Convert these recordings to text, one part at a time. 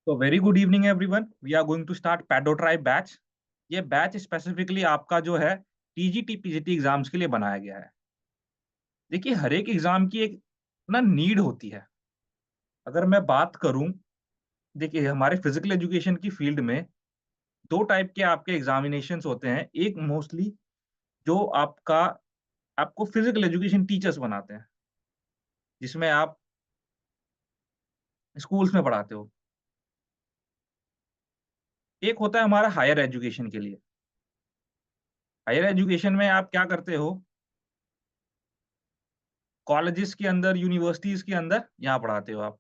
तो very good evening everyone, we are going to start पैडो tribe batch. ये batch specifically आपका जो है टीजीटी पीजीटी एग्जाम्स के लिए बनाया गया है। देखिए, हर एक एग्जाम की एक ना नीड होती है। अगर मैं बात करूं, देखिए हमारे फिजिकल एजुकेशन की फील्ड में दो टाइप के आपके एग्जामिनेशंस होते हैं। एक मोस्टली जो आपका आपको फिजिकल एजुकेशन टीचर्स बनाते हैं, जिसमें आप स्कूल्स में पढ़ाते हो। एक होता है हमारा हायर एजुकेशन के लिए। हायर एजुकेशन में आप क्या करते हो, कॉलेजेस के अंदर, यूनिवर्सिटीज के अंदर यहाँ पढ़ाते हो आप।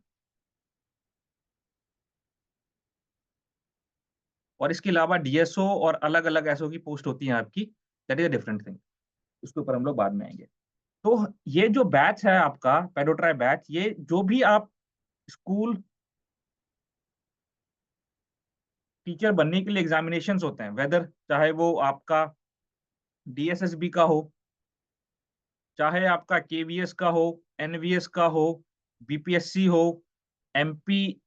और इसके अलावा डीएसओ और अलग अलग एसओ की पोस्ट होती है आपकी। That is a different thing. उसके ऊपर हम लोग बाद में आएंगे। तो ये जो बैच है आपका पेडोट्राई बैच, ये जो भी आप स्कूल टीचर बनने के लिए एग्जामिनेशन होते हैं, वेदर चाहे वो आपका डीएसएसबी का हो, चाहे आपका केवीएस का हो, एनवीएस का हो, बीपीएससी हो, एमपी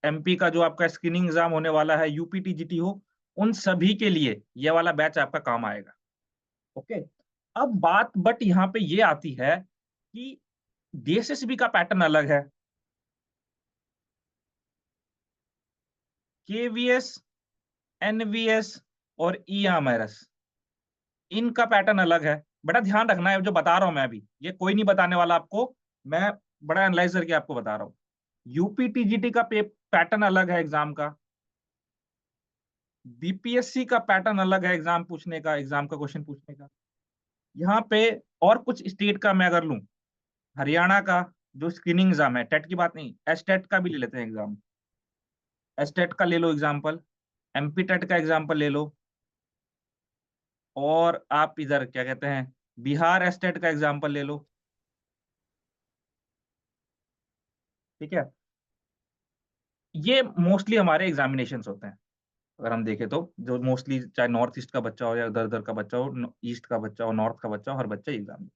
एमपी का जो आपका स्क्रीनिंग एग्जाम होने वाला है, यूपीटीजीटी हो, उन सभी के लिए ये वाला बैच आपका काम आएगा। ओके। अब बात बट यहाँ पे ये आती है कि डीएसएसबी का पैटर्न अलग है, केवीएस, एनवीएस और ईएमआरएस, इनका पैटर्न अलग है। बड़ा ध्यान रखना है जो बता रहा हूं मैं अभी, ये कोई नहीं बताने वाला आपको। मैं बड़ा एनालाइज करके आपको बता रहा हूँ। यूपीटीजीटी का पैटर्न अलग है एग्जाम का। बीपीएससी का पैटर्न अलग है एग्जाम पूछने का, एग्जाम का क्वेश्चन पूछने का। यहाँ पे और कुछ स्टेट का मैं अगर लूं, हरियाणा का जो स्क्रीनिंग एग्जाम है, टेट की बात नहीं, एसटेट का भी ले लेते हैं एग्जाम। एसटेट का ले लो एग्जाम्पल, एमपी टेट का एग्जाम्पल ले लो, और आप इधर क्या कहते हैं, बिहार एसटेट का एग्जाम्पल ले लो। ठीक है। ये मोस्टली हमारे एग्जामिनेशंस होते हैं। अगर हम देखें तो जो मोस्टली, चाहे नॉर्थ ईस्ट का बच्चा हो या उधर उधर का बच्चा हो, ईस्ट का बच्चा हो, नॉर्थ का बच्चा हो, हर बच्चा एग्जाम।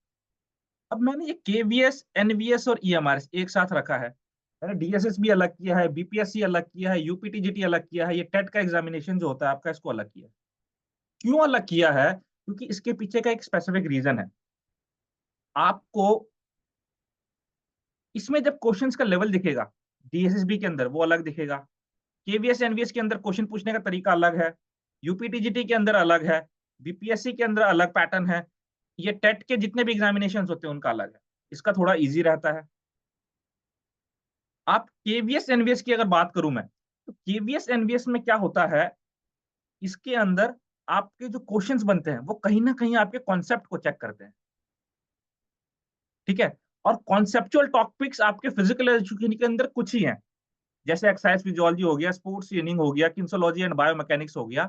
अब मैंने ये केवीएस, एनवीएस और ईएमआरएस एक साथ रखा है। मैंने डीएसएस भी अलग किया है, बीपीएससी अलग किया है, यूपीटीजीटी अलग किया है, ये टेट का एग्जामिनेशन जो होता है आपका, इसको अलग किया है। क्यों अलग किया है? क्योंकि इसके पीछे का एक स्पेसिफिक रीजन है। आपको इसमें जब क्वेश्चंस का लेवल दिखेगा, डीएसएसबी के अंदर वो अलग दिखेगा, केवीएस एनवीएस के अंदर क्वेश्चन पूछने का तरीका अलग है, यूपीटीजीटी के अंदर अलग है, बीपीएससी के अंदर अलग पैटर्न है, ये टेट के जितने भी एग्जामिनेशन होते हैं उनका अलग है। इसका थोड़ा इजी रहता है। आप केवीएस एनवीएस की अगर बात करूं मैं, तो केवीएस एनवीएस में क्या होता है, इसके अंदर आपके जो क्वेश्चंस बनते हैं वो कहीं ना कहीं आपके कॉन्सेप्ट को चेक करते हैं। ठीक है। और कॉन्सेप्चुअल टॉपिक्स आपके फिजिकल एजुकेशन के अंदर कुछ ही हैं, जैसे एक्सरसाइज फिजियोलॉजी हो गया, स्पोर्ट्स ट्रेनिंग हो गया, किन्सोलॉजी एंड बायोमैकेनिक्स हो गया।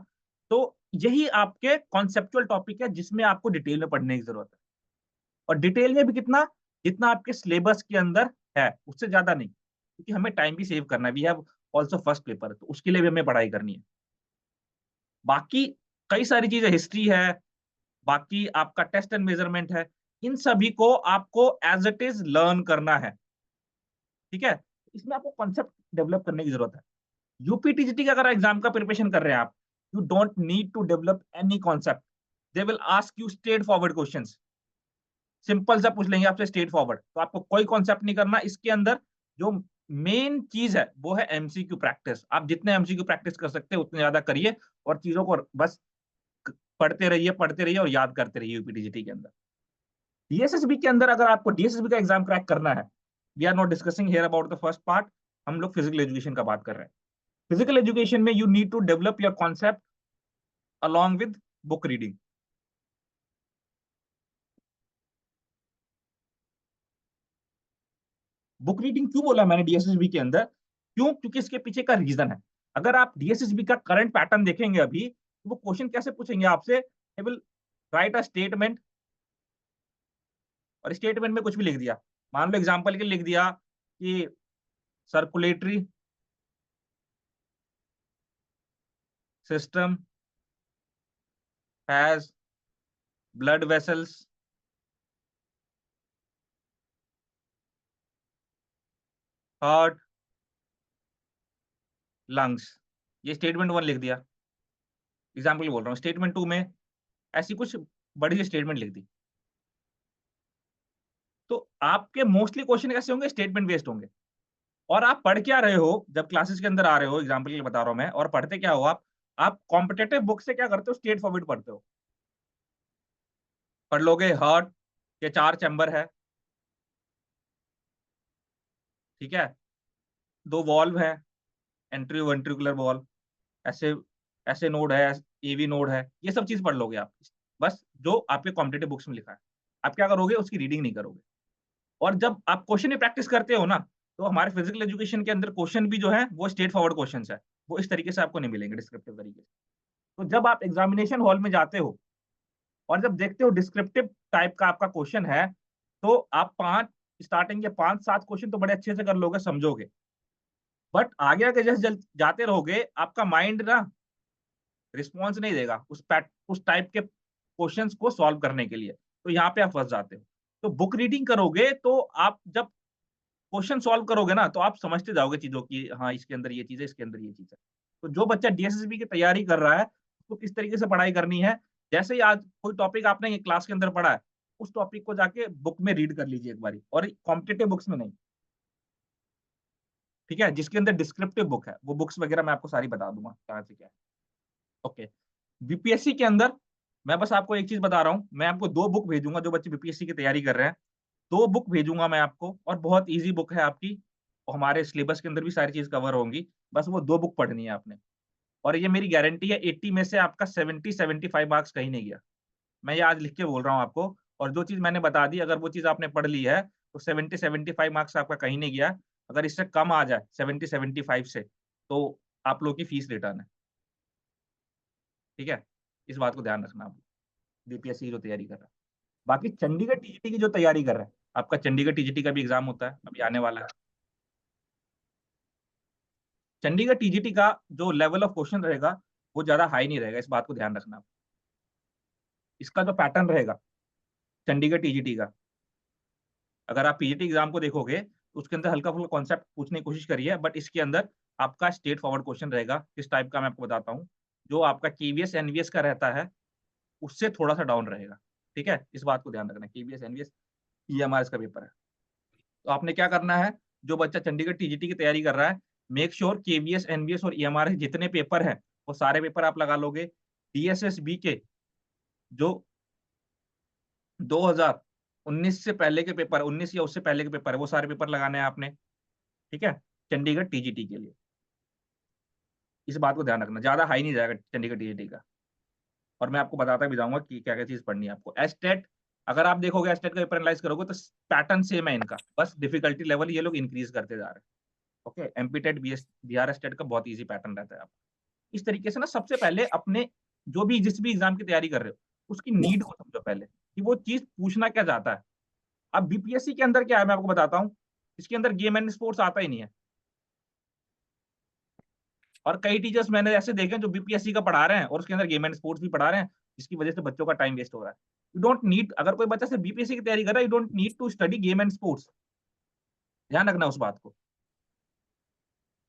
तो यही आपके कॉन्सेप्चुअल टॉपिक है जिसमें आपको डिटेल में पढ़ने की जरूरत है। और डिटेल में भी कितना, जितना आपके सिलेबस के अंदर है उससे ज्यादा नहीं, क्योंकि हमें टाइम भी सेव करना है। We have also first paper, तो उसके लिए भी हमें पढ़ाई करनी है। बाकी कई सारी चीजें, हिस्ट्री है, बाकी आपका टेस्ट एंड मेजरमेंट है, इन सभी को आपको एज इट इज लर्न करना है। ठीक है। इसमें आपको कॉन्सेप्ट डेवलप करने की जरूरत है। यूपीटीजीटी का अगर एग्जाम का प्रिपरेशन कर रहे हैं आप, you don't need to develop any concept. They will ask you straight forward questions, simple सा पूछ लेंगे आपसे स्ट्रेट फॉरवर्ड, तो आपको कोई कॉन्सेप्ट नहीं करना इसके अंदर। जो मेन चीज है वो है एमसीक्यू प्रैक्टिस। आप जितने एमसीक्यू प्रैक्टिस कर सकते हैं उतने ज्यादा करिए, और चीजों को बस पढ़ते रहिए और याद करते रहिए यूपीटीजीटी के अंदर। डीएसएसबी के अंदर अगर आपको डीएसएसबी का एग्जाम क्रैक करना है, we are not discussing here about the first part, हम लोग फिजिकल एजुकेशन का बात कर रहे हैं। फिजिकल एजुकेशन में you need to develop your concept along with book reading। Book reading क्यों बोला मैंने डीएसएसबी के अंदर? क्यों? क्योंकि इसके पीछे का रीजन है। अगर आप डीएसएसबी का करंट पैटर्न देखेंगे अभी, तो वो क्वेश्चन कैसे पूछेंगे आपसे, they will write a statement, और स्टेटमेंट में कुछ भी लिख दिया। मान लो एग्जांपल के लिए लिख दिया कि circulatory system has blood vessels, heart, lungs, ये स्टेटमेंट 1 लिख दिया, एग्जाम्पल बोल रहा हूँ। स्टेटमेंट 2 में ऐसी कुछ बड़ी सी स्टेटमेंट लिख दी। तो आपके मोस्टली क्वेश्चन कैसे होंगे? स्टेटमेंट बेस्ड होंगे। और आप पढ़ क्या रहे हो जब क्लासेस के अंदर आ रहे हो, एग्जाम्पल के लिए बता रहा हूँ मैं, और पढ़ते क्या हो आप कॉम्पिटेटिव बुक से क्या करते हो? स्ट्रेट फॉरवर्ड पढ़ते हो। पढ़ लोगे हार्ट के 4 चैम्बर है, ठीक है, 2 वॉल्व है, वेंट्रिकुलर वॉल्व, ऐसे ऐसे नोड है, एवी नोड है, ये सब चीज पढ़ लोगे आप, बस जो आपके कॉम्पिटेटिव बुक्स में लिखा है। आप क्या करोगे? उसकी रीडिंग नहीं करोगे। और जब आप क्वेश्चन ही प्रैक्टिस करते हो ना, तो हमारे फिजिकल एजुकेशन के अंदर क्वेश्चन भी जो है वो स्ट्रेट फॉरवर्ड क्वेश्चन है, वो इस तरीके से आपको नहीं मिलेंगे डिस्क्रिप्टिव तरीके से। तो जब आप एग्जामिनेशन हॉल में जाते हो और जब देखते हो डिस्क्रिप्टिव टाइप का आपका क्वेश्चन है, तो आप 5 स्टार्टिंग के 5-7 क्वेश्चन तो बड़े अच्छे से कर लोगे, समझोगे। बट आगे आगे जैसे जाते रहोगे, आपका माइंड ना रिस्पॉन्स नहीं देगा उस टाइप के क्वेश्चंस को सॉल्व करने के लिए। तो यहाँ पे आप फंस जाते हो। तो बुक रीडिंग करोगे तो आप जब क्वेश्चन सॉल्व करोगे ना, तो आप समझते जाओगे चीजों की, हाँ इसके अंदर ये चीज है, इसके अंदर ये चीज है। तो जो बच्चा डीएसएसबी की तैयारी कर रहा है, उसको किस तरीके से पढ़ाई करनी है, जैसे ही आज कोई टॉपिक आपने क्लास के अंदर पढ़ा है, उस टॉपिक को जाके बुक में रीड कर लीजिए एक बारी, और कॉम्पिटेटिव बुक्स में नहीं, ठीक है, जिसके अंदर डिस्क्रिप्टिव बुक है, वो बुक्स वगैरह मैं आपको सारी बता दूंगा कहाँ से क्या है। ओके। बीपीएससी के अंदर मैं बस आपको एक चीज बता रहा हूँ, मैं आपको 2 बुक भेजूंगा जो बच्चे बीपीएससी की तैयारी कर रहे हैं। 2 बुक भेजूंगा मैं आपको, और बहुत इजी बुक है आपकी, और हमारे सिलेबस के अंदर भी सारी चीज कवर होंगी। बस वो 2 बुक पढ़नी है आपने, और ये मेरी गारंटी है 80 में से आपका 70-75 मार्क्स कहीं नहीं गया। मैं ये आज लिख के बोल रहा हूँ आपको। और जो चीज मैंने बता दी, अगर वो चीज आपने पढ़ ली है, तो 70-75 मार्क्स आपका कहीं नहीं गया। अगर इससे कम आ जाए 70-75 से, तो आप लोग की फीस रिटर्न है, ठीक है। इस बात को ध्यान रखना आप बीपीएससी की जो तैयारी कर रहा है। बाकी चंडीगढ़ टीजीटी की जो तैयारी कर रहा है, आपका चंडीगढ़ टीजीटी का भी एग्जाम होता है, अभी आने वाला है। चंडीगढ़ टीजीटी का जो लेवल ऑफ क्वेश्चन रहेगा, वो ज्यादा हाई नहीं रहेगा, इस बात को ध्यान रखना। इसका जो पैटर्न रहेगा चंडीगढ़ टीजीटी का, अगर आप पीजीटी एग्जाम को देखोगे तो उसके अंदर हल्का फुल्का कॉन्सेप्ट पूछने की कोशिश करिए, बट इसके अंदर आपका स्ट्रेट फॉरवर्ड क्वेश्चन रहेगा। किस टाइप का मैं आपको बताता हूँ। जो आपका केवीएस एनवीएस का रहता है, उससे थोड़ा सा डाउन रहेगा, ठीक है। इस बात को ध्यान रखना, केवीएस एनवीएस ईएमआरएस का पेपर है। तो आपने क्या करना है, जो बच्चा चंडीगढ़ टीजीटी की तैयारी कर रहा है, मेक श्योर केवीएस एनवीएस और ईएमआरएस जितने पेपर हैं, वो सारे पेपर आप लगा लोगे। डीएसएसबी के जो 2019 से पहले के पेपर, 19 या उससे पहले के पेपर है, वो सारे पेपर लगाने हैं आपने, ठीक है, चंडीगढ़ टीजीटी के लिए। इस बात को ध्यान रखना, ज्यादा हाई नहीं जाएगा चंडीगढ़ टीजीटी का। और मैं आपको बताता भी जाऊंगा कि क्या क्या चीज पढ़नी है आपको। एस्टेट, अगर आप देखोगे एस्टेट का पेपर एनालाइज करोगे, तो पैटर्न सेम है इनका, बस डिफिकल्टी लेवल ये लोग इंक्रीज करते जा रहे हैं। ओके, एमपीटेट बिहार स्टेट का बहुत इजी पैटर्न रहता है आप। इस तरीके से ना, सबसे पहले अपने जो भी जिस भी एग्जाम की तैयारी कर रहे हो, उसकी नीड को समझो पहले, कि वो चीज पूछना क्या चाहता है। अब बीपीएससी के अंदर क्या है, मैं आपको बताता हूँ। इसके अंदर गेम एंड स्पोर्ट्स आता ही नहीं है। और कई टीचर्स मैंने ऐसे देखे हैं जो बीपीएससी का पढ़ा रहे हैं और उसके अंदर गेम एंड स्पोर्ट्स भी पढ़ा रहे हैं, जिसकी वजह से बच्चों का टाइम वेस्ट हो रहा है। यू डोंट नीड, अगर कोई बच्चा सिर्फ बीपीएससी की तैयारी कर रहा है, you don't need to study game and sports. ध्यान रखना उस बात को,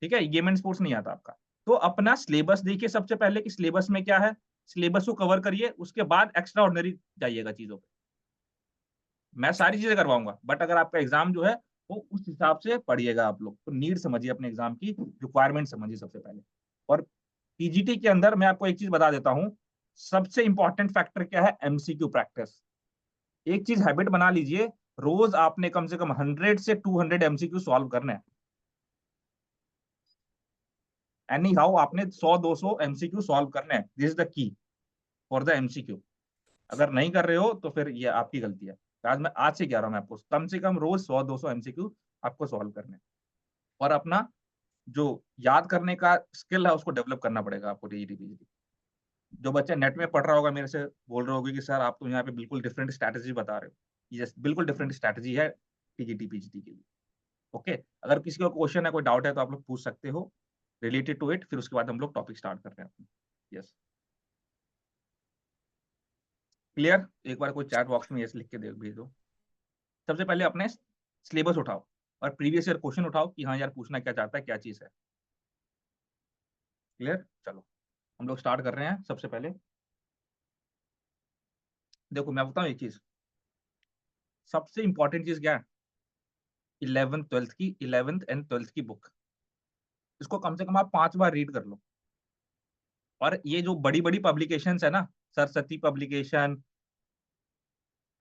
ठीक है। गेम एंड स्पोर्ट्स नहीं आता आपका। तो अपना सिलेबस देखिए सबसे पहले कि सिलेबस में क्या है, सिलेबस को कवर करिए, उसके बाद एक्स्ट्रा ऑर्डिनरी जाइएगा चीजों पे। मैं सारी चीजें करवाऊंगा, बट अगर आपका एग्जाम जो है, वो उस हिसाब से पढ़िएगा आप लोग। तो नीड समझिए अपने एग्जाम की, रिक्वायरमेंट समझिए सबसे पहले। और टीजीटी के अंदर मैं आपको एक चीज बता देता हूँ, सबसे इंपॉर्टेंट फैक्टर क्या है? MCQ practice. एक चीज हैबिट बना लीजिए, रोज आपने कम से कम 100 से 200 एमसीक्यू सॉल्व करना है। एनी हाउ आपने 100-200 एमसीक्यू सॉल्व करना है, this is the key for the MCQ. अगर नहीं कर रहे हो तो फिर ये आपकी गलती है। आज से कह रहा हूं मैं आपको, कम से कम रोज 100-200 एमसीक्यू आपको सॉल्व करने हैं। और अपना जो याद करने का स्किल है, उसको डेवलप करना पड़ेगा आपको टीजीटी पीजीटी। जो बच्चा नेट में पढ़ रहा होगा, मेरे से बोल रहे होगे कि सर आप तो यहाँ पे बिल्कुल डिफरेंट स्ट्रैटेजी बता रहे हो। यस, बिल्कुल डिफरेंट स्ट्रैटेजी है टीजीटी पीजीटी के लिए। ओके, अगर किसी को क्वेश्चन है, कोई डाउट है, तो आप लोग पूछ सकते हो रिलेटेड टू इट, फिर उसके बाद हम लोग टॉपिक स्टार्ट कर रहे हैं। Yes, clear? एक बार कोई चैट बॉक्स में यस लिख के दे भेज दो। सबसे पहले अपने सिलेबस उठाओ और प्रीवियस ईयर क्वेश्चन उठाओ कि हाँ यार पूछना क्या चाहता है, क्या चीज है। क्लियर? चलो हम लोग स्टार्ट कर रहे हैं। सबसे पहले देखो मैं बताऊं एक चीज, सबसे इंपॉर्टेंट चीज क्या है? 11th एंड 12th की बुक, इसको कम से कम आप 5 बार रीड कर लो। और ये जो बड़ी बड़ी पब्लिकेशंस है ना, सरस्वती पब्लिकेशन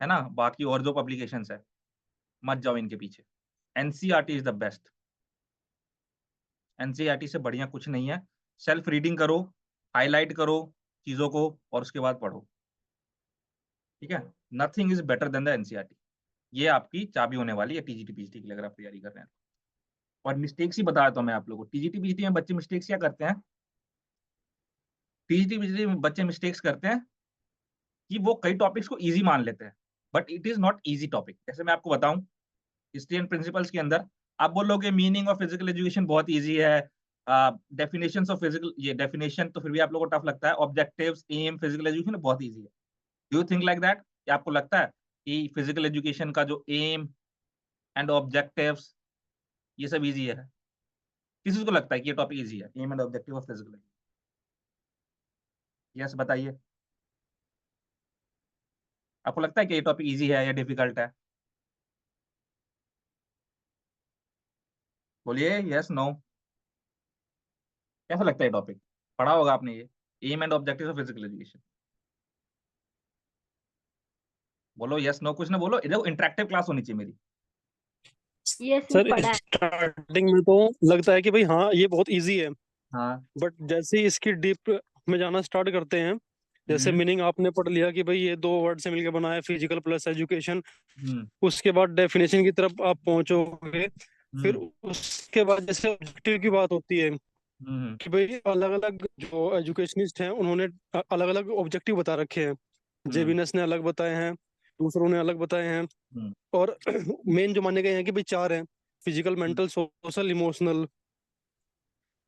है ना, बाकी और जो पब्लिकेशंस है, मत जाओ इनके पीछे। NCERT is the best. NCERT से बढ़िया कुछ नहीं है। सेल्फ रीडिंग करो, हाईलाइट करो चीजों को और उसके बाद पढ़ो। ठीक है, nothing is better than the NCERT. ये आपकी चाबी होने वाली है टीजीटी पीजीटी के लिए, अगर आप तैयारी कर रहे हैं। और मिस्टेक्स ही बता देता हूं मैं आप लोगों को। टीजीटी पीजीटी में बच्चे मिस्टेक्स क्या करते हैं? टीजीटी पीजीटी में बच्चे मिस्टेक्स करते हैं कि वो कई टॉपिक्स को इजी मान लेते हैं, but it is not easy topic. जैसे मैं आपको बताऊं, हिस्ट्री एंड प्रिंसिपल्स के अंदर आप बोलोगे मीनिंग ऑफ फिजिकल एजुकेशन बहुत इजी है, डेफिनेशन ऑफ फिजिकल, ये डेफिनेशन तो फिर भी आप लोगों को टफ लगता है। ऑब्जेक्टिव्स, एम, फिजिकल एजुकेशन बहुत इजी है। Do you think like that? क्या आपको लगता है कि फिजिकल एजुकेशन का जो एम एंड ऑब्जेक्टिव्स ये सब इजी है? किसी को लगता है कि ये टॉपिक इजी है, aim and objective of physical? Yes बताइए, आपको लगता है कि ये टॉपिक इजी है या डिफिकल्ट है? बोलिए यस नो। कैसा लगता है टॉपिक? पढ़ा होगा आपने ये, aim and objective of physical education. बोलो यस नो, कुछ ना बोलो। देखो इंटरेक्टिव क्लास होनी चाहिए मेरी। ये सर पढ़ा है। स्टार्टिंग में तो लगता है कि भाई हाँ ये बहुत इजी है, हाँ। बट जैसे ही इसकी डीप में जाना स्टार्ट करते हैं, जैसे मीनिंग आपने पढ़ लिया कि भाई ये 2 वर्ड से मिलकर बना है, फिजिकल प्लस एजुकेशन, हम्म उसके बाद डेफिनेशन की तरफ आप पहुंचोगे। फिर हम्म उसके बाद जैसे ऑब्जेक्टिव की बात होती है हम्म कि भाई अलग अलग जो एजुकेशनिस्ट हैं उन्होंने अलग अलग ऑब्जेक्टिव बता रखे हैं। हम्म जेबीनेस ने अलग बताए हैं, दूसरों ने अलग बताए हैं। हम्म और मेन जो माने गए हैं कि भाई 4 हैं, फिजिकल, हम्म मेंटल, सोशल, इमोशनल।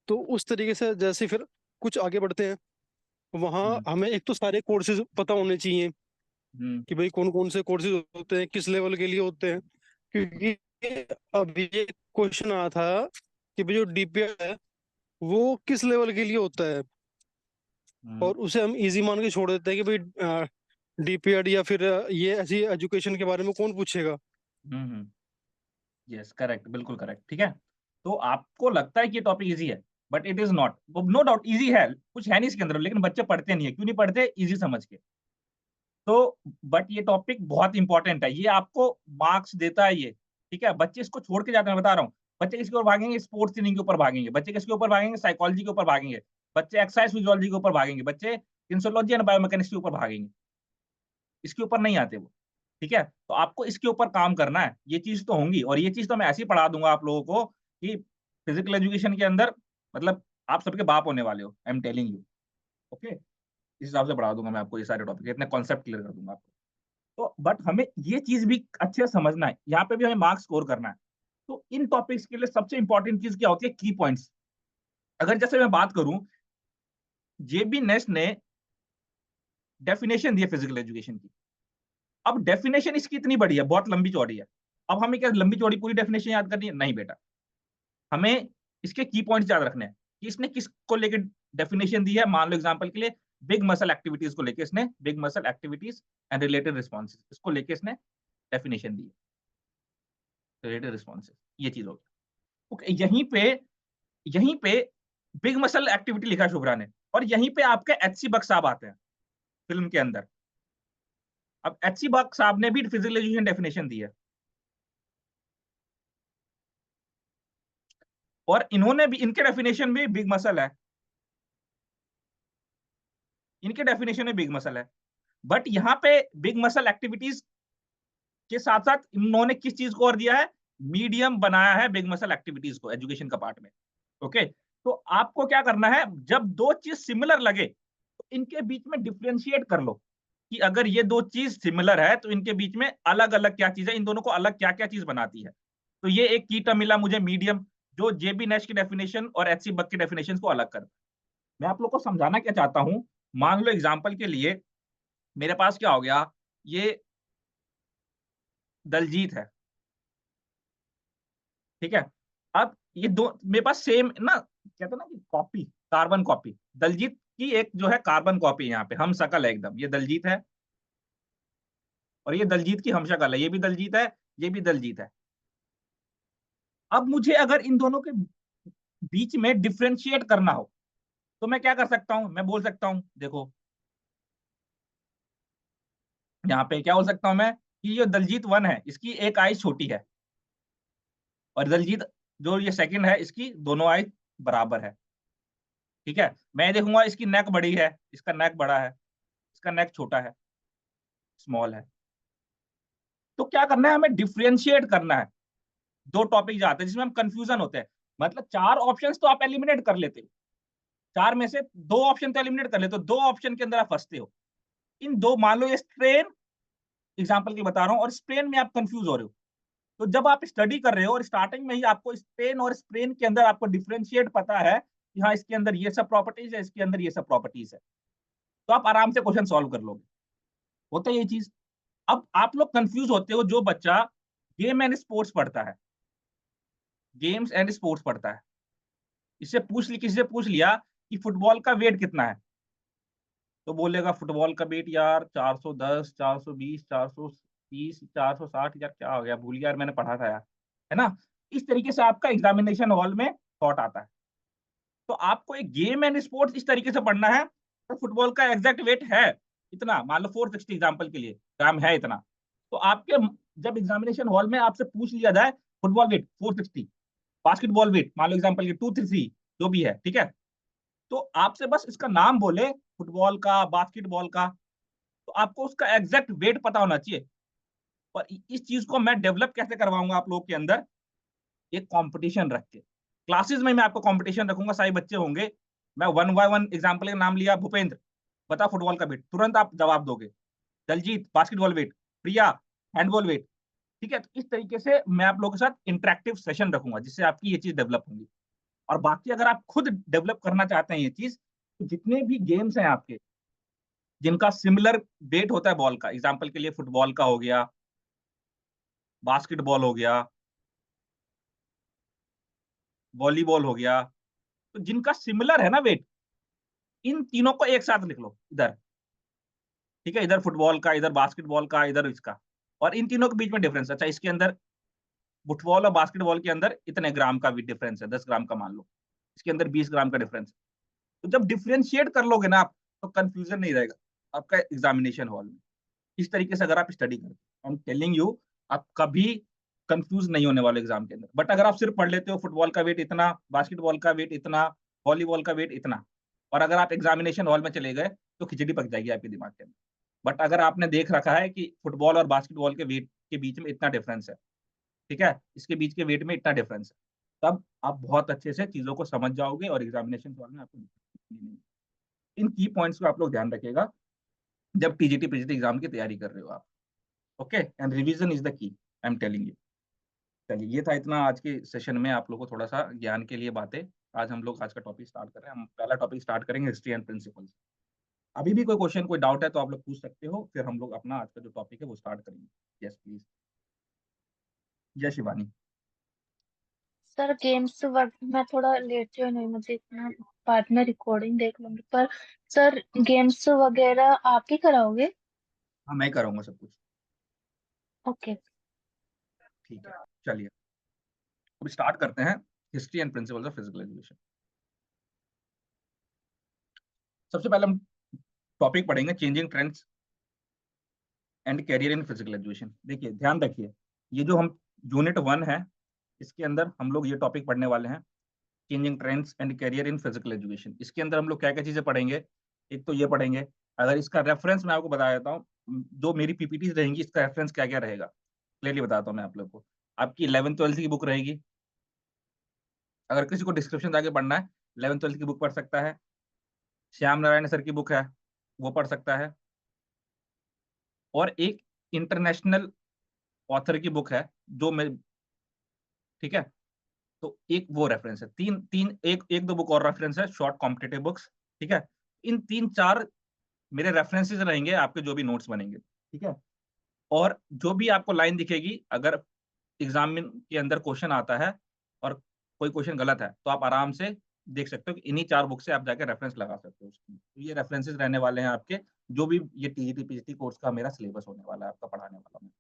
तो उस तरीके से जैसे फिर कुछ आगे बढ़ते हैं, वहाँ हम्म हमें एक तो सारे कोर्सेज पता होने चाहिए हम्म कि भाई कौन कौन से कोर्सेज होते हैं, किस लेवल के लिए होते हैं। क्योंकि अभी ये क्वेश्चन आया था कि भाई जो डीपीआई है वो किस लेवल के लिए होता है, हम्म और उसे हम इजी मान के छोड़ देते हैं कि भाई डीपीएड या फिर ये ऐसी एजुकेशन के बारे में कौन पूछेगा। हम्म यस करेक्ट, बिल्कुल करेक्ट। ठीक है, तो आपको लगता है कि ये टॉपिक इजी है, but it is not. No doubt easy है, कुछ है नहीं इसके अंदर, लेकिन बच्चे पढ़ते नहीं है। क्यों नहीं पढ़ते? इजी समझ के। तो बट ये टॉपिक बहुत इंपॉर्टेंट है, ये आपको मार्क्स देता है ये। ठीक है, बच्चे इसको छोड़ के जाते हैं, मैं बता रहा हूँ। बच्चे किसके ऊपर भागेंगे? स्पोर्ट्स ट्रेनिंग के ऊपर भागेंगे। बच्चे किसके ऊपर भागेंगे? साइकोलॉजी के ऊपर भागेंगे। बच्चे एक्सरसाइज फिजियोलॉजी के ऊपर भागेंगे। बच्चे इंसोलॉजी एंड बायोमैकेनिक्स के ऊपर भागेंगे। इसके ऊपर नहीं आते वो। ठीक है, तो आपको इसके ऊपर काम करना है। ये चीज तो होंगी, और ये चीज तो मैं ऐसे ही पढ़ा दूंगा आप लोगों को कि फिजिकल एजुकेशन के अंदर मतलब आप सबके बाप होने वाले हो। I am telling you. Okay, इस हिसाब से पढ़ा दूंगा मैं आपको ये सारे टॉपिक, इतने कॉन्सेप्ट क्लियर कर दूंगा आपको। तो बट हमें ये चीज भी अच्छे से समझना है, यहाँ पे भी हमें मार्क्स स्कोर करना है। तो इन टॉपिक्स के लिए सबसे इंपॉर्टेंट चीज क्या होती है? की पॉइंट्स। अगर जैसे मैं बात करूं, जेबी नेस्ट ने डेफिनेशन दी है फिजिकल एजुकेशन की। अब डेफिनेशन इसकी इतनी बड़ी है, बहुत लंबी चौड़ी है। अब हमें क्या लंबी चौड़ी पूरी डेफिनेशन याद करनी है? नहीं बेटा, हमें इसके की पॉइंट्स याद रखने हैं कि इसने किसको लेकर डेफिनेशन दी है। मान लो एग्जांपल के लिए, बिग मसल एक्टिविटीज को लेकर इसने, big muscle activities and related responses, इसको लेकर इसने डेफिनेशन दी है, रिलेटेड रिस्पॉन्सेज। ये चीज होगी। ओके, यहीं पे बिग मसल एक्टिविटी लिखा है शुभ्रा ने, और यहीं पे आपके एचसी बख्श साहब आते हैं फिल्म के अंदर। अब एचसी बख्श साहब ने भी फिजिकल एजुकेशन डेफिनेशन दी है, और इन्होंने भी, इनके डेफिनेशन में बिग मसल है, इनके डेफिनेशन में बिग मसल है। बट यहाँ पे बिग मसल एक्टिविटीज के साथ साथ इन्होंने किस चीज को और दिया है? मीडियम बनाया है बिग मसल एक्टिविटीज को एजुकेशन का पार्ट में। ओके, तो आपको क्या करना है, जब दो चीज सिमिलर लगे तो इनके बीच में डिफ्रेंशिएट कर लो कि अगर ये दो चीज सिमिलर है तो इनके बीच में अलग अलग क्या चीज है, इन दोनों को अलग क्या क्या चीज बनाती है। तो ये एक की टर्म मिला मुझे, मीडियम, जो जेबी नेश की डेफिनेशन और एचसी बक की डेफिनेशन को अलग कर। मैं आप लोग को समझाना क्या चाहता हूं, मान लो एग्जाम्पल के लिए मेरे पास क्या हो गया, ये दलजीत है। ठीक है, अब ये दो मेरे पास सेम ना, कहते हैं ना कि कॉपी, कार्बन कॉपी, दलजीत की एक जो है कार्बन कॉपी, यहाँ पे हम शकल है एकदम, ये दलजीत है और ये दलजीत की हम शकल है, ये भी दलजीत है, ये भी दलजीत है। अब मुझे अगर इन दोनों के बीच में डिफ्रेंशिएट करना हो तो मैं क्या कर सकता हूं, मैं बोल सकता हूं, देखो यहाँ पे क्या बोल सकता हूं मैं, कि ये दलजीत 1 है, इसकी एक आई छोटी है, और दलजीत जो ये सेकंड है, इसकी दोनों आई बराबर है। ठीक है, मैं देखूंगा इसकी नेक बड़ी है, इसका नेक बड़ा है, इसका नेक छोटा है, स्मॉल है। तो क्या करना है, हमें डिफ्रेंशिएट करना है। दो टॉपिक जाते हैं जिसमें हम कंफ्यूजन होते हैं, मतलब चार ऑप्शंस तो आप एलिमिनेट कर लेते हो, चार में से दो ऑप्शन तो एलिमिनेट कर लेते हो, दो ऑप्शन के अंदर आप फंसते हो। इन दो, मान लो ये स्ट्रेन एग्जाम्पल की बता रहा हूँ और स्ट्रेन में आप कंफ्यूज हो रहे हो, तो जब आप स्टडी कर रहे हो और स्टार्टिंग में ही आपको स्ट्रेन और स्ट्रेन के अंदर आपको डिफरेंशिएट पता है कि हाँ इसके अंदर ये सब प्रॉपर्टीज है, इसके अंदर ये सब प्रॉपर्टीज है, तो आप आराम से क्वेश्चन सॉल्व कर लोगे। होता है ये चीज। अब आप लोग कंफ्यूज होते हो, जो बच्चा गेम एंड स्पोर्ट्स पढ़ता है, गेम्स एंड स्पोर्ट्स पढ़ता है, इससे पूछ ली, किसी से पूछ लिया कि फुटबॉल का वेट कितना है, तो बोलेगा फुटबॉल का वेट यार 410, 420, 430, 460, यार क्या हो गया, भूल गया यार, मैंने पढ़ा था यार, है ना। इस तरीके से आपका एग्जामिनेशन हॉल में थॉट आता है। तो आपको एक गेम एंड स्पोर्ट्स इस तरीके से पढ़ना है, तो फुटबॉल का एग्जैक्ट वेट है इतना, मान लो 460 एग्जाम्पल के लिए ग्राम है इतना, तो आपके जब एग्जामिनेशन हॉल में आपसे पूछ लिया जाए फुटबॉल वेट 460, बास्केटबॉल वेट मान लो एग्जाम्पल के 233, जो भी है, ठीक है, तो आपसे बस इसका नाम बोले, फुटबॉल का, बास्केटबॉल का, तो आपको उसका एग्जैक्ट वेट पता होना चाहिए। और इस चीज को मैं डेवलप कैसे करवाऊंगा आप लोगों के अंदर, एक कंपटीशन रख के, क्लासेस में मैं आपको कंपटीशन रखूंगा, सारे बच्चे होंगे, मैं वन बाय वन एग्जांपल का नाम लिया, भूपेंद्र बता फुटबॉल का वेट, तुरंत आप जवाब दोगे, दलजीत बास्केटबॉल वेट, प्रिया हैंडबॉल वेट। ठीक है, तो इस तरीके से मैं आप लोगों के साथ इंटरेक्टिव सेशन रखूंगा, जिससे आपकी ये चीज डेवलप होंगी। और बाकी अगर आप खुद डेवलप करना चाहते हैं ये चीज, तो जितने भी गेम्स हैं आपके जिनका सिमिलर वेट होता है बॉल का, एग्जाम्पल के लिए फुटबॉल का हो गया, बास्केटबॉल हो गया, वॉलीबॉल हो गया, तो जिनका सिमिलर है ना वेट, इन तीनों को एक साथ लिख लो इधर। ठीक है, इधर फुटबॉल का, इधर बास्केटबॉल का, इधर इसका, और इन तीनों के बीच में डिफरेंस, अच्छा इसके अंदर फुटबॉल और बास्केटबॉल के अंदर इतने ग्राम का भी डिफरेंस है, 10 ग्राम का मान लो, इसके अंदर 20 ग्राम का डिफरेंस है। तो जब डिफ्रेंशिएट कर लोगे ना आप, तो कंफ्यूजन नहीं रहेगा आपका एग्जामिनेशन हॉल में। इस तरीके से अगर आप स्टडी करते, आई एम टेलिंग यू, आप कभी कंफ्यूज नहीं होने वाले एग्जाम के अंदर। बट अगर आप सिर्फ पढ़ लेते हो फुटबॉल का वेट इतना, बास्केटबॉल का वेट इतना, वॉलीबॉल का वेट इतना, और अगर आप एग्जामिनेशन हॉल में चले गए, तो खिचड़ी पक जाएगी आपके दिमाग के अंदर। बट अगर आपने देख रखा है कि फुटबॉल और बास्केटबॉल के वेट के बीच में इतना डिफरेंस है, ठीक है, इसके बीच के वेट में इतना डिफरेंस है, तब आप बहुत अच्छे से चीजों को समझ जाओगे और एग्जामिनेशन हॉल में आपको इन की पॉइंट्स को आप लोग ध्यान रखिएगा जब टीजीटी पीजीटी एग्जाम की तैयारी कर रहे हो आप। Okay, and revision is the key, I am telling you. चलिए, ये था इतना आज के सेशन में आप लोगों को थोड़ा सा ज्ञान के लिए बातें। आज हम लोग आज का टॉपिक स्टार्ट कर रहे हैं, हम पहला टॉपिक स्टार्ट करेंगे हिस्ट्री एंड प्रिंसिपल्स। अभी भी कोई क्वेश्चन, कोई डाउट है तो आप लोग पूछ सकते हो, फिर हम लोग अपना आज का जो टॉपिक है वो स्टार्ट करेंगे। यस प्लीज, जय शिवानी। सर गेम्स वर्क मैं थोड़ा लेट ज्वाइन हुई, मुझे इतना बाद में रिकॉर्डिंग देख लूंगी, पर सर गेम्स वगैरह आप ही कराओगे? हाँ, मैं करूँगा सब कुछ। ओके। ठीक है, चलिए अब स्टार्ट करते हैं history and principles of physical education. सबसे पहले हम टॉपिक पढ़ेंगे changing trends and career in physical education. देखिए ध्यान रखिए, ये जो हम यूनिट 1 है, इसके अंदर हम लोग ये टॉपिक पढ़ने वाले हैं, changing trends and career in physical education. इसके अंदर हम लोग क्या क्या चीजें पढ़ेंगे, एक तो ये पढ़ेंगे, अगर इसका रेफरेंस मैं आपको बता देता हूँ, जो मेरी पीपीटी रहेंगी इसका रेफरेंस क्या क्या रहेगा, क्लियरली बताता हूँ मैं आप लोग को। आपकी 11th 12th की बुक रहेगी, अगर किसी को डिस्क्रिप्शन आगे पढ़ना है 11th 12th की बुक पढ़ सकता है, श्याम नारायण सर की बुक है वो पढ़ सकता है, और एक इंटरनेशनल ऑथर की बुक है जो मैं, ठीक है, तो एक वो रेफरेंस है, तीन तीन एक एक दो बुक और रेफरेंस है, शॉर्ट कॉम्पिटेटिव बुक्स। ठीक है, इन 3 4 मेरे रेफरेंसेस रहेंगे आपके जो भी नोट्स बनेंगे। ठीक है, और जो भी आपको लाइन दिखेगी, अगर एग्जाम के अंदर क्वेश्चन आता है और कोई क्वेश्चन गलत है तो आप आराम से देख सकते हो कि इन्हीं 4 बुक से आप जाके रेफरेंस लगा सकते हो उसकी। तो ये रेफरेंसेस रहने वाले हैं आपके, जो भी ये टीजीटी पीजीटी कोर्स का मेरा सिलेबस होने वाला है, आपका पढ़ाने वाला हूँ।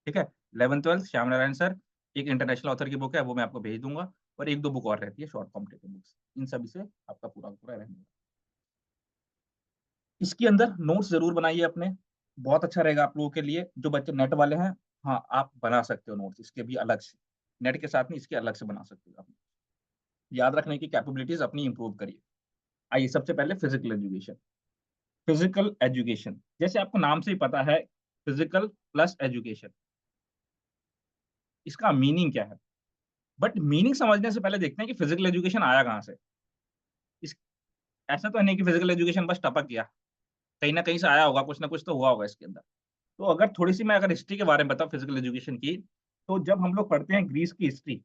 ठीक है, 11th-12th श्याम नारायण सर, एक इंटरनेशनल ऑथर की बुक है वो मैं आपको भेज दूंगा, और 1-2 बुक और रहती है शॉर्ट कॉम्पिटेटिव बुक्स, इन सभी से आपका पूरा पूरा रहने वाला। इसके अंदर नोट्स जरूर बनाइए अपने, बहुत अच्छा रहेगा आप लोगों के लिए। जो बच्चे नेट वाले हैं, हाँ आप बना सकते हो नोट्स इसके भी अलग से, नेट के साथ नहीं, इसके अलग से बना सकते हो आप। याद रखने की कैपेबिलिटीज अपनी इंप्रूव करिए। आइए सबसे पहले फिजिकल एजुकेशन। फिजिकल एजुकेशन जैसे आपको नाम से ही पता है, फिजिकल प्लस एजुकेशन, इसका मीनिंग क्या है। बट मीनिंग समझने से पहले देखते हैं कि फिजिकल एजुकेशन आया कहाँ से। इस ऐसा तो नहीं कि फिजिकल एजुकेशन बस टपक गया, कहीं ना कहीं से आया होगा, कुछ ना कुछ तो हुआ होगा इसके अंदर। तो अगर थोड़ी सी मैं अगर हिस्ट्री के बारे में बताऊं फिजिकल एजुकेशन की, तो जब हम लोग पढ़ते हैं ग्रीस की हिस्ट्री,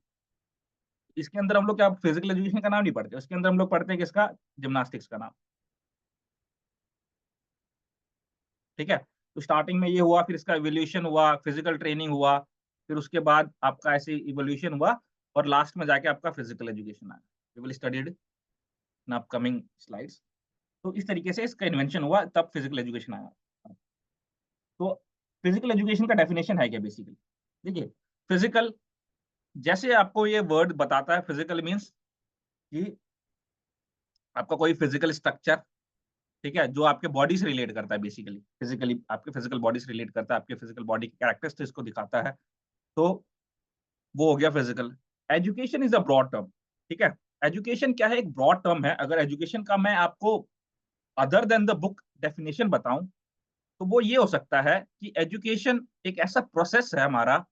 इसके अंदर हम लोग क्या फिजिकल एजुकेशन का नाम नहीं पढ़ते, उसके अंदर हम लोग पढ़ते हैं किसका, जिम्नास्टिक्स का नाम। ठीक है, तो स्टार्टिंग में ये हुआ, फिर इसका इवोल्यूशन हुआ, फिजिकल ट्रेनिंग हुआ, फिर उसके बाद आपका ऐसे इवोल्यूशन हुआ, और लास्ट में जाके आपका फिजिकल एजुकेशन आया। We will studied in upcoming slides. तो इस तरीके से इसका इन्वेंशन हुआ, तब फिजिकल एजुकेशन आया। तो फिजिकल एजुकेशन का डेफिनेशन है क्या बेसिकली, देखिए फिजिकल, जैसे आपको ये वर्ड बताता है, फिजिकल मींस कि आपका कोई फिजिकल स्ट्रक्चर, ठीक है, जो आपके बॉडी से रिलेट करता है, बेसिकली फिजिकली आपके फिजिकल बॉडी से रिलेट करता है, आपके फिजिकल बॉडी के कैरेक्टरिस्टिक्स को दिखाता है, तो वो हो गया physical. Education is a broad term, ठीक है, एजुकेशन क्या है, एक ब्रॉड टर्म है। अगर एजुकेशन का मैं आपको other than the book definition बताऊं, तो वो ये हो सकता है कि एजुकेशन एक ऐसा प्रोसेस है हमारा,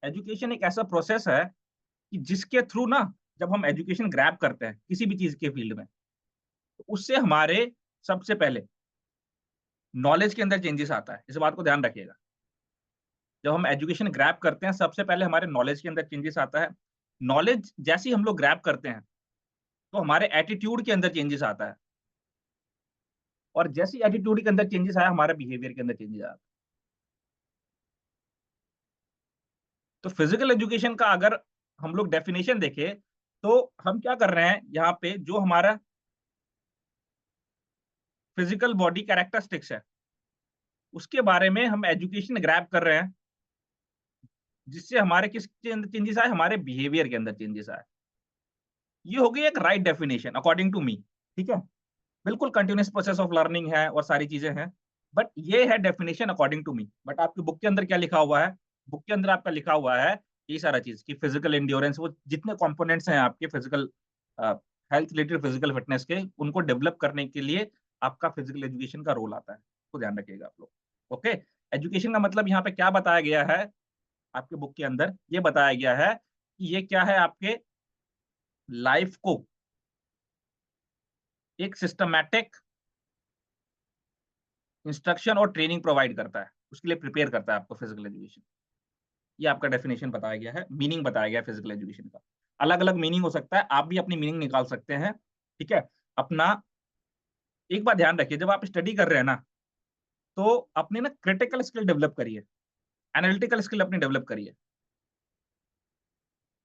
एजुकेशन एक ऐसा प्रोसेस है कि जिसके थ्रू ना, जब हम एजुकेशन ग्रैब करते हैं किसी भी चीज के फील्ड में, तो उससे हमारे सबसे पहले नॉलेज के अंदर चेंजेस आता है। इस बात को ध्यान रखिएगा, जब हम एजुकेशन ग्रैब करते हैं सबसे पहले हमारे नॉलेज के अंदर चेंजेस आता है। नॉलेज जैसी हम लोग ग्रैब करते हैं तो हमारे एटीट्यूड के अंदर चेंजेस आता है, और जैसी एटीट्यूड के अंदर चेंजेस आया, हमारे बिहेवियर के अंदर चेंजेस आता है। तो फिजिकल एजुकेशन का अगर हम लोग डेफिनेशन देखें, तो हम क्या कर रहे हैं यहाँ पे, जो हमारा फिजिकल बॉडी कैरेक्टरिस्टिक्स है उसके बारे में हम एजुकेशन ग्रैब कर रहे हैं, जिससे हमारे किसके अंदर चेंजेस आए, हमारे बिहेवियर के अंदर चेंजेस आए। ये हो गई एक right definition according to me, ठीक है, बिल्कुल कंटिन्यूस प्रोसेस ऑफ लर्निंग है और सारी चीजें हैं, बट ये है definition according to me. But आपकी बुक के अंदर क्या लिखा हुआ है, बुक के अंदर आपका लिखा हुआ है ये सारा चीज कि फिजिकल एंड्योरेंस, वो जितने कंपोनेंट्स हैं आपके physical health related, physical fitness के, उनको डेवलप करने के लिए आपका फिजिकल एजुकेशन का रोल आता है, तो ध्यान रखिएगा आप लोग। ओके, एजुकेशन का मतलब यहाँ पे क्या बताया गया है, आपके बुक के अंदर ये बताया गया है कि ये क्या है, आपके लाइफ को एक सिस्टमैटिक इंस्ट्रक्शन और ट्रेनिंग प्रोवाइड करता है, उसके लिए प्रिपेयर करता है आपको फिजिकल एजुकेशन। ये आपका डेफिनेशन बताया गया है, मीनिंग बताया गया है फिजिकल एजुकेशन का। अलग अलग मीनिंग हो सकता है, आप भी अपनी मीनिंग निकाल सकते हैं, ठीक है अपना। एक बात ध्यान रखिए, जब आप स्टडी कर रहे हैं ना, तो अपनी ना क्रिटिकल स्किल डेवलप करिए, एनालिटिकल स्किल अपनी डेवलप करिए,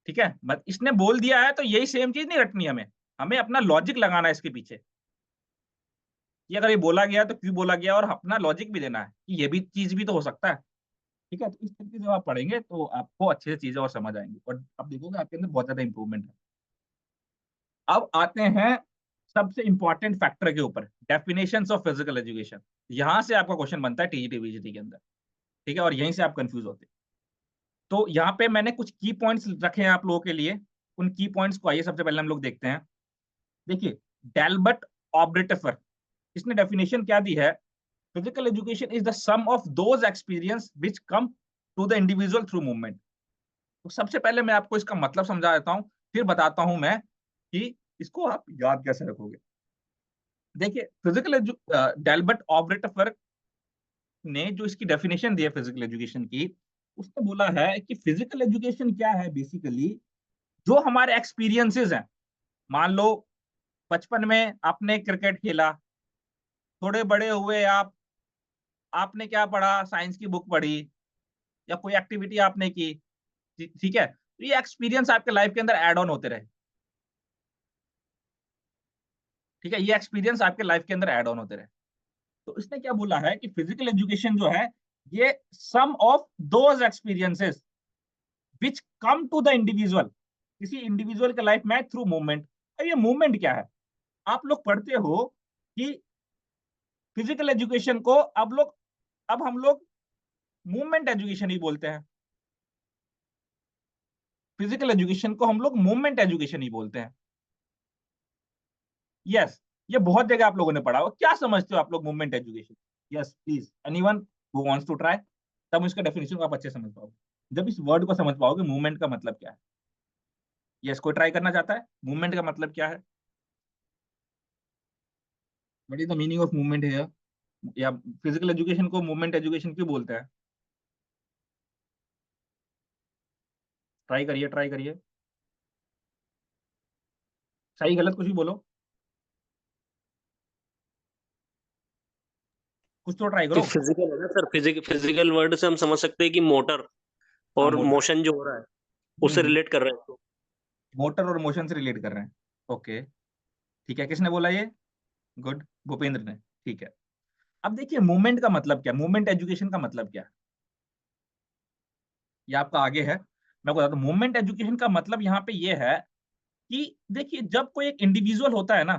ठीक है। बट इसने बोल दिया है तो यही सेम चीज नहीं रटनी, हमें हमें अपना लॉजिक लगाना है इसके पीछे, कि अगर ये बोला गया तो क्यों बोला गया, और अपना लॉजिक भी देना है कि ये भी चीज भी तो हो सकता है, ठीक है। तो इस तरीके से जब आप पढ़ेंगे तो आपको अच्छे से चीजें और समझ आएंगी, और आप देखोगे आपके अंदर बहुत ज्यादा इंप्रूवमेंट है। अब आते हैं सबसे इंपॉर्टेंट फैक्टर के ऊपर, डेफिनेशंस ऑफ फिजिकल एजुकेशन। यहां से आपका क्वेश्चन बनता है टीजीटी बीजीटी के अंदर, ठीक है, और यहीं से आप कंफ्यूज होते हैं। तो यहाँ पे मैंने कुछ की पॉइंट्स रखे हैं आप लोगों के लिए, उन की पॉइंट्स को आइए सबसे पहले हम लोग देखते हैं। देखिए, डेल्बर्ट ऑब्रेटिफर, इसने डेफिनेशन क्या दी है, physical education is the sum of those experience which come to the individual through movement. तो सबसे पहले मैं आपको इसका मतलब समझा देता हूं, फिर बताता हूं मैं कि इसको आप याद कैसे रखोगे। देखिए, फिजिकल डेल्बर्ट ऑब्रेटिफर ने जो इसकी डेफिनेशन दी है फिजिकल एजुकेशन की, उसने बोला है कि फिजिकल एजुकेशन क्या है, बेसिकली जो हमारे एक्सपीरियंसेस हैं। मान लो बचपन में आपने क्रिकेट खेला, थोड़े बड़े हुए आप, आपने क्या पढ़ा, साइंस की बुक पढ़ी, या कोई एक्टिविटी आपने की, ठीक है। तो ये एक्सपीरियंस आपके लाइफ के अंदर एड ऑन होते रहे, ठीक है, ये एक्सपीरियंस आपके लाइफ के अंदर एड ऑन होते रहे। तो इसने क्या बोला है कि फिजिकल एजुकेशन जो है ये some of those experiences which come to the individual, किसी इंडिविजुअल के लाइफ में थ्रू मूवमेंट। अब ये मूवमेंट क्या है, आप लोग पढ़ते हो कि फिजिकल एजुकेशन को अब हम लोग मूवमेंट एजुकेशन ही बोलते हैं, फिजिकल एजुकेशन को हम लोग मूवमेंट एजुकेशन ही बोलते हैं। यस, ये बहुत जगह आप लोगों ने पढ़ा होगा। क्या समझते हो आप लोग movement education? Yes please, anyone who wants to try, तब इसका डेफिनेशन को आप अच्छे समझ पाओगे, जब इस वर्ड को समझ पाओगे मूवमेंट का मतलब क्या है। यस, कोई ट्राई करना चाहता है? मूवमेंट का मतलब क्या है? What is the meaning of movement here? या फिजिकल एजुकेशन को मूवमेंट एजुकेशन क्यों बोलते हैं? ट्राई करिए, ट्राई करिए, सही गलत कुछ भी बोलो, कुछ तो ट्राई कि करो। फिजिकल है ना सर, फिजिकल वर्ड से हम समझ सकते हैं कि मोटर हाँ, और मोटर। मोशन जो हो रहा है उससे रिलेट कर रहे हैं तो। मोटर और मोशन से रिलेट कर रहे हैं, ओके, ठीक है। किसने बोला ये? गुड, भूपेंद्र ने, ठीक है। अब देखिए मूवमेंट का मतलब क्या, मूवमेंट एजुकेशन का मतलब क्या है, ये आपका आगे है, मैं बताता हूँ। मूवमेंट एजुकेशन का मतलब यहाँ पे ये है कि देखिए जब कोई एक इंडिविजुअल होता है ना,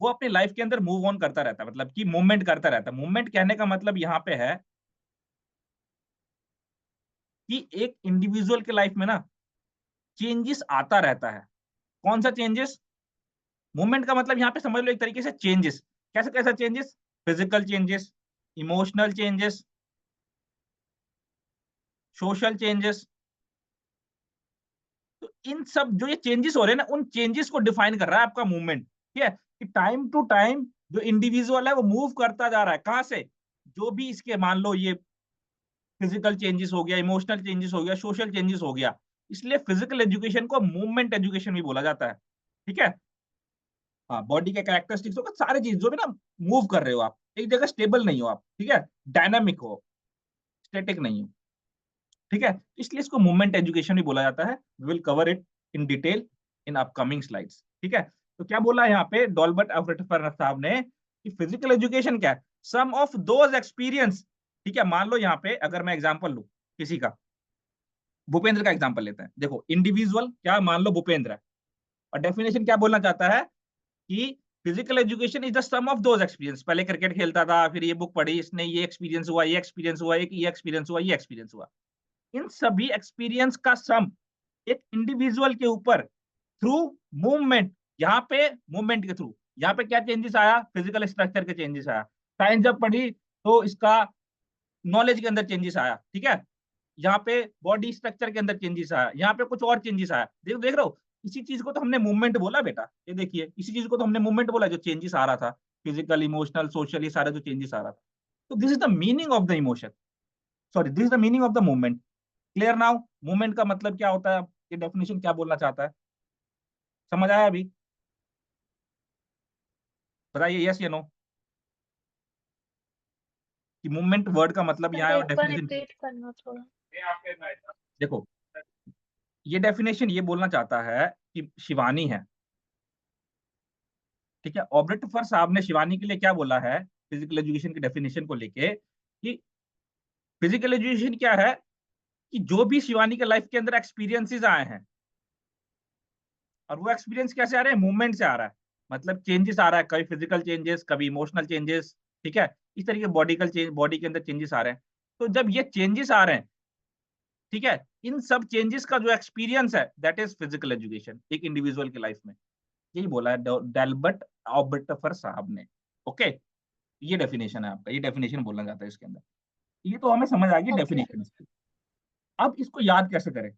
वो अपनी लाइफ के अंदर मूव ऑन करता रहता है, मतलब कि मूवमेंट करता रहता है। मूवमेंट कहने का मतलब यहाँ पे है कि एक इंडिविजुअल के लाइफ में ना चेंजेस आता रहता है। कौन सा चेंजेस? मूवमेंट का मतलब यहाँ पे समझ लो एक तरीके से चेंजेस। कैसे कैसा changes? Physical changes, emotional changes, social changes. तो इन सब जो ये चेंजेस हो रहे हैं ना, उन चेंजेस को डिफाइन कर रहा है आपका मूवमेंट, ठीक है, कि टाइम टू टाइम जो इंडिविजुअल है वो मूव करता जा रहा है। कहां से? जो भी इसके मान लो ये फिजिकल चेंजेस हो गया, इमोशनल चेंजेस हो गया, सोशल चेंजेस हो गया, इसलिए फिजिकल एजुकेशन को मूवमेंट एजुकेशन भी बोला जाता है, ठीक है। हाँ, बॉडी के कैरेक्टरिस्टिक्स होगा, सारे चीज जो भी ना, मूव कर रहे हो आप, एक जगह स्टेबल नहीं हो आप, ठीक है, डायनामिक हो, स्टैटिक नहीं हो, ठीक है, इसलिए इसको मूवमेंट एजुकेशन भी बोला जाता है। We will cover it in detail in upcoming slides, ठीक है। तो क्या बोला है यहाँ पे डॉल्बर्ट अफ्रेटफर साहब ने कि फिजिकल एजुकेशन क्या है? सम ऑफ दोज एक्सपीरियंस, ठीक है। मान लो यहाँ पे अगर मैं एग्जांपल लूं किसी का, भूपेंद्र का एग्जांपल लेते हैं। देखो इंडिविजुअल क्या, मान लो भूपेंद्र है, और डेफिनेशन क्या बोलना चाहता है कि physical education is the sum of those experience. पहले क्रिकेट खेलता था, फिर ये बुक पढ़ी इसने, ये एक्सपीरियंस हुआ, ये एक्सपीरियंस हुआ, एक ये एक्सपीरियंस हुआ, ये एक्सपीरियंस हुआ। इन सभी एक्सपीरियंस का सम एक इंडिविजुअल के ऊपर थ्रू मूवमेंट, यहाँ पे मूवमेंट के थ्रू, यहाँ पे क्या चेंजेस आया? फिजिकल स्ट्रक्चर के चेंजेस आया। साइंस जब पढ़ी तो इसका नॉलेज के अंदर चेंजेस आया, ठीक है। यहाँ पे बॉडी स्ट्रक्चर के अंदर चेंजेस आया, यहाँ पे कुछ और चेंजेस आया। देख रहे हो, इसी चीज को तो हमने मूवमेंट बोला बेटा, ये देखिए इसी चीज को तो हमने मूवमेंट बोला, जो चेंजेस आ रहा था, फिजिकल, इमोशनल, सोशल, ये सारा जो चेंजेस आ रहा था। तो this is the meaning of the emotion, sorry this is the meaning of the movement. Clear now? Movement का मतलब क्या होता है, ये डेफिनेशन क्या बोलना चाहता है, समझ आया अभी? बताइए यस या नो, कि मूवमेंट वर्ड का मतलब सर यहाँ है और एक बार डेफिनेशन। रिपीट करना थोड़ा। देखो ये डेफिनेशन ये बोलना चाहता है कि शिवानी है, ठीक है। ऑब्जेक्टिफर साहब ने शिवानी के लिए क्या बोला है फिजिकल एजुकेशन की डेफिनेशन को लेके, कि फिजिकल एजुकेशन क्या है कि जो भी शिवानी के लाइफ के अंदर एक्सपीरियंसेस आए हैं, और वो एक्सपीरियंस कैसे आ रहे हैं? मूवमेंट से आ रहा है, मतलब चेंजेस आ रहा है, कभी फिजिकल चेंजेस, कभी इमोशनल चेंजेस, ठीक है, इस तरीके बॉडिकल चेंज, बॉडी के अंदर चेंजेस आ रहे हैं। तो जब ये चेंजेस आ रहे हैं, ठीक है, इन सब चेंजेस का जो एक्सपीरियंस है दैट इज फिजिकल एजुकेशन एक इंडिविजुअल की लाइफ में। यही बोला है डेल्बर्ट ऑब्रेटफर साहब ने, ओके। ये डेफिनेशन है आपका, ये डेफिनेशन बोलना चाहता है इसके अंदर। ये तो हमें समझ आ गई ओके। डेफिनेशन। अब इसको याद कैसे करें,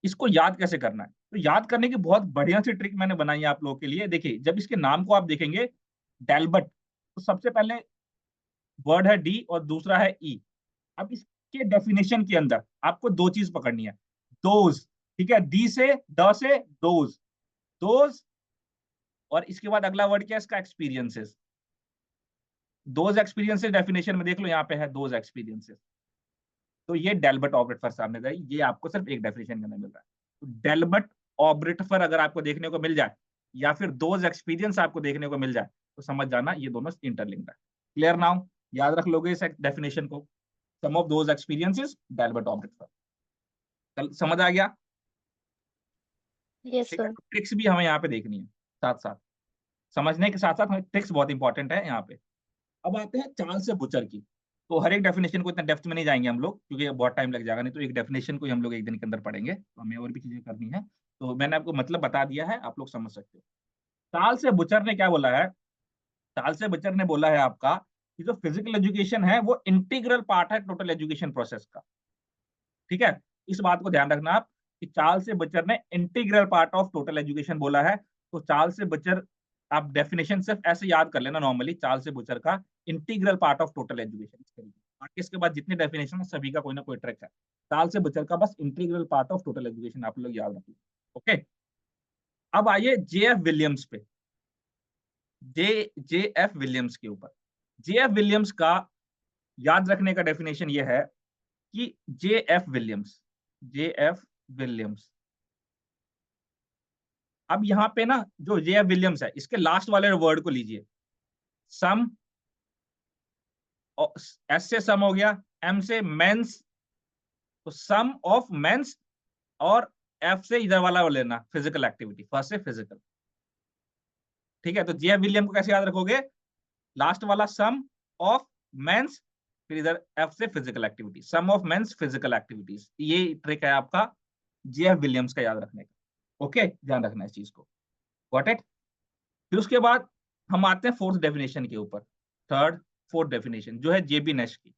इसको याद कैसे करना है? तो याद करने की बहुत बढ़िया सी ट्रिक मैंने बनाई है आप लोगों के लिए। देखिए जब इसके नाम को आप देखेंगे डेल्बर्ट, तो सबसे पहले वर्ड है डी और दूसरा है ई। अब इसके डेफिनेशन के अंदर आपको दो चीज पकड़नी है, दोज, ठीक है, डी से, द से, दोज, दोज, और इसके बाद अगला वर्ड क्या है इसका? एक्सपीरियंसेस। दोज एक्सपीरियंसेस डेफिनेशन में देख लो, यहाँ पे है दोज एक्सपीरियंसेस। तो ये डेल्बर्ट ऑब्रेटफर सामने था, ये आपको सिर्फ एक डेफिनेशन के अंदर मिल रहा है। तो डेल्बर्ट ऑब्रेटफर अगर आपको देखने को मिल जाए या फिर दोज एक्सपीरियंस आपको देखने को मिल जाए तो समझ जाना ये दोनों इंटरलिंक्ड है। क्लियर नाउ, याद रख लोगे इस डेफिनेशन को, सम ऑफ दोज एक्सपीरियंसेस डेल्बर्ट ऑब्रेटफर। समझ आ गया? यस ठीक है, सर। ट्रिक्स भी हमें यहाँ पे देखनी है साथ साथ, समझने के साथ साथ हमें ट्रिक्स बहुत इंपॉर्टेंट है यहाँ पे। अब आते हैं चार्ल्स से बुचर की। तो हर एक डेफिनेशन को इतना डेप्थ में नहीं जाएंगे हम लोग क्योंकि बहुत टाइम लग जाएगा, नहीं तो एक डेफिनेशन को ही हम लोग एक दिन के अंदर पढ़ेंगे, तो हमें और भी चीजें करनी है। तो मैंने आपको मतलब बता दिया है, आप लोग समझ सकते हो। चार्ल्स से बुचर ने क्या बोला है? चार्ल्स से बुचर ने बोला है आपका कि जो फिजिकल एजुकेशन है वो इंटीग्रल पार्ट है टोटल एजुकेशन प्रोसेस का। ठीक है, इस बात को ध्यान रखना आप कि चार्ल्स से बचर ने integral part of total education बोला है। तो चार्ल्स से बचर, आप डेफिनेशन सिर्फ ऐसे याद कर लेना नॉर्मली, चार्ल्स से बचर का integral part of total education, इस तरीके। बाकी इसके बाद जितने डेफिनेशन है सभी का कोई ना कोई ट्रिक है। चार्ल्स से बचर का बस integral part of total education आप लोग याद रखिए। ओके, अब आइए जे एफ विलियम्स पे, जे एफ विलियम्स के ऊपर। जे एफ विलियम्स का याद रखने का डेफिनेशन ये है कि जे एफ विलियम्स, जे एफ विलियम्स, अब यहां पे ना जो जे एफ विलियम्स है इसके लास्ट वाले वर्ड को लीजिए, सम, एस से सम हो गया, एम से मेंस, तो सम ऑफ मेंस, और एफ से इधर वाला लेना फिजिकल एक्टिविटी, फर्स्ट से फिजिकल। ठीक है, तो जे एफ विलियम को कैसे याद रखोगे? लास्ट वाला सम ऑफ मेंस, फिर इधर एफ से physical activity, sum of men's physical activities. ये ट्रिक है आपका जे एफ विलियम्स का याद रखने का। ओके, ध्यान रखना इस चीज को। Got it? फिर उसके बाद हम आते हैं फोर्थ डेफिनेशन के ऊपर, थर्ड फोर्थ डेफिनेशन जो है जेबी नेश की।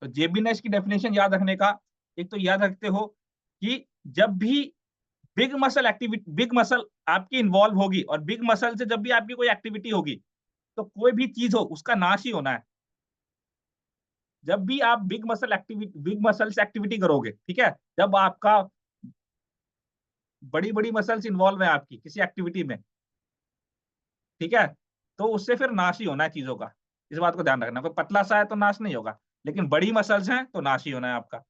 तो जेबी नेश की डेफिनेशन याद रखने का, एक तो याद रखते हो कि जब भी big muscle activity, big muscle आपकी इन्वॉल्व होगी और बिग मसल से जब भी आपकी कोई एक्टिविटी होगी तो कोई भी चीज हो उसका नाश ही होना है। जब भी आप big muscle activity, big muscle से एक्टिविटी करोगे, ठीक है, जब आपका बड़ी बड़ी मसल्स इन्वॉल्व है आपकी किसी एक्टिविटी में, ठीक है, तो उससे फिर नाश ही होना है चीजों का। इस बात को ध्यान रखना, कोई पतला सा है तो नाश नहीं होगा, लेकिन बड़ी मसल्स हैं तो नाश ही होना है आपका।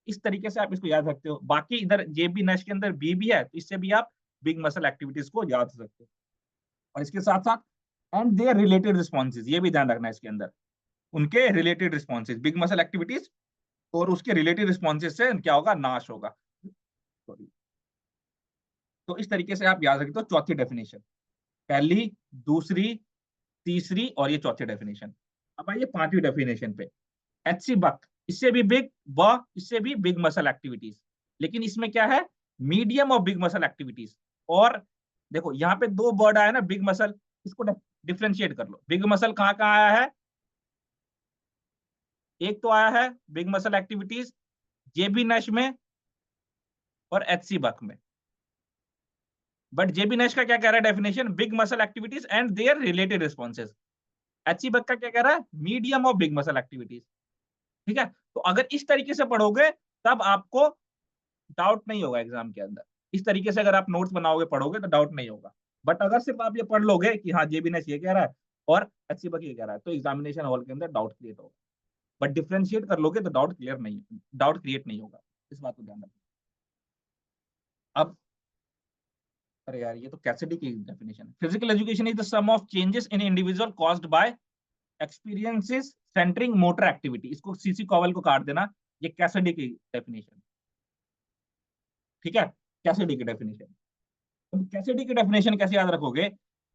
इस तरीके से आप इसको याद रखते हो। बाकी इधर जेबी नेश के अंदर बी भी है, तो इससे भी आप बिग मसल एक्टिविटीज को याद कर सकते हो। और इसके साथ साथ एंड देयर रिलेटेड रिस्पॉन्सेज, ये भी ध्यान रखना है इसके अंदर, उनके related responses, big muscle activities और उसके रिलेटेड रिस्पॉन्सेज से क्या होगा? नाश होगा। Sorry. तो इस तरीके से आप याद रखते हो चौथी डेफिनेशन, पहली, दूसरी, तीसरी और ये चौथी डेफिनेशन। अब आइए पांचवी डेफिनेशन पे, एचसी बक, इससे भी बिग, व इससे भी बिग मसल एक्टिविटीज, लेकिन इसमें क्या है? Medium of big muscle activities. और देखो यहाँ पे दो वर्ड आया ना, बिग मसल, इसको डिफ्रेंशिएट कर लो। बिग मसल कहाँ कहाँ आया है? एक तो आया है बिग मसल एक्टिविटीज जेबी नेश में और एचसी बक में, बट जेबी नेश का क्या कह रहा है definition? Big muscle activities and their related responses. HC Buck का क्या कह रहा है? Medium of big muscle activities. ठीक है, तो अगर इस तरीके से पढ़ोगे तब आपको डाउट नहीं होगा एग्जाम के अंदर। इस तरीके से अगर आप नोट्स बनाओगे, पढ़ोगे तो डाउट नहीं होगा। बट अगर सिर्फ आप ये पढ़ लोगे कि हाँ जेबी नेश ये कह रहा है और एचसी बक ये कह रहा है, तो एग्जामिनेशन हॉल के अंदर डाउट क्रिएट होगा। बट डिफ्रेंशिएट कर लोगे तो डाउट क्रिएट नहीं होगा। इस बात को ध्यान रखना। अब अरे यार, ये तो कैसिडी की डेफिनेशन है। Physical education is the sum of changes in individual caused by experiences centering motor activity. इसको सीसी कॉवल को काट देना, ये कैसिडी की डेफिनेशन। ठीक है, कैसिडी की डेफिनेशन। तो कैसिडी की डेफिनेशन कैसे याद रखोगे?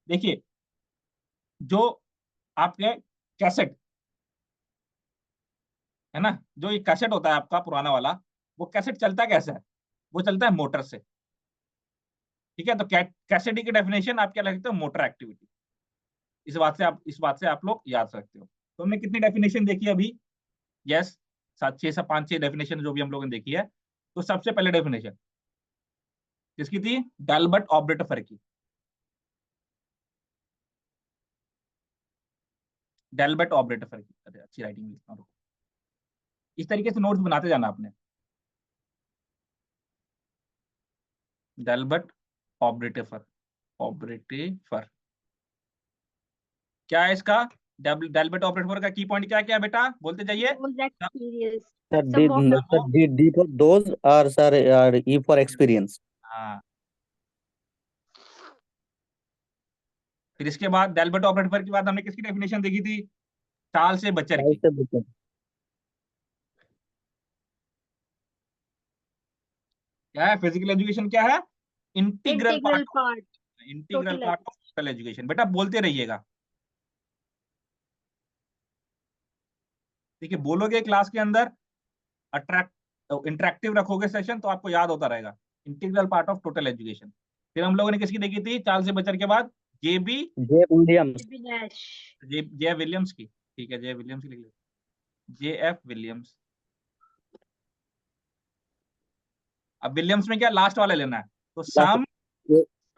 देखिए, जो आपके कैसेट है ना, जो ये कैसेट होता है आपका पुराना वाला, वो कैसेट चलता कैसे है? वो चलता है मोटर से। ठीक है, तो कैसिडी की डेफिनेशन आप क्या लिखते हो? Motor activity. इस बात से आप लोग याद सकते हो। तो हमने कितनी डेफिनेशन देखी अभी? यस, 5-6 डेफिनेशन जो भी हम लोगों ने देखी है। तो सबसे पहले डेफिनेशन किसकी थी? डेल्बर्ट ऑब्रेटफर की। डेल्बर्ट ऑब्रेटफर की। अरे अच्छी राइटिंग लिखता हूँ। इस तरीके से नोट्स बनाते जाना आपने। डेल्बर्ट ऑब्रेटफर, ऑब्रेटिफर क्या है इसका? डेल्बर्ट ऑपरेटर का की पॉइंट क्या क्या बेटा, बोलते जाइए। Those experience. Sir, Some of the sir, D for those or sir, E for experience. हाँ, फिर इसके बाद डेल्बर्ट ऑपरेटर के बाद हमने किसकी डेफिनेशन देखी थी, चार्ल्स से बचर की। से बचत। क्या है फिजिकल एजुकेशन, क्या है, integral integral part, part. Integral Total part of total education. बेटा बोलते रहिएगा, देखिए बोलोगे क्लास के अंदर, अट्रैक्ट इंटरेक्टिव रखोगे सेशन, तो आपको याद होता रहेगा, integral part of total education. फिर हम लोगों ने किसकी देखी थी, चार्ल्स से बचर के बाद JB J Williams. Nash. J Williams की, ठीक है, जे विलियम्स की लिख लो, जे एफ विलियम्स। अब विलियम्स में क्या लास्ट वाला लेना है, तो sum,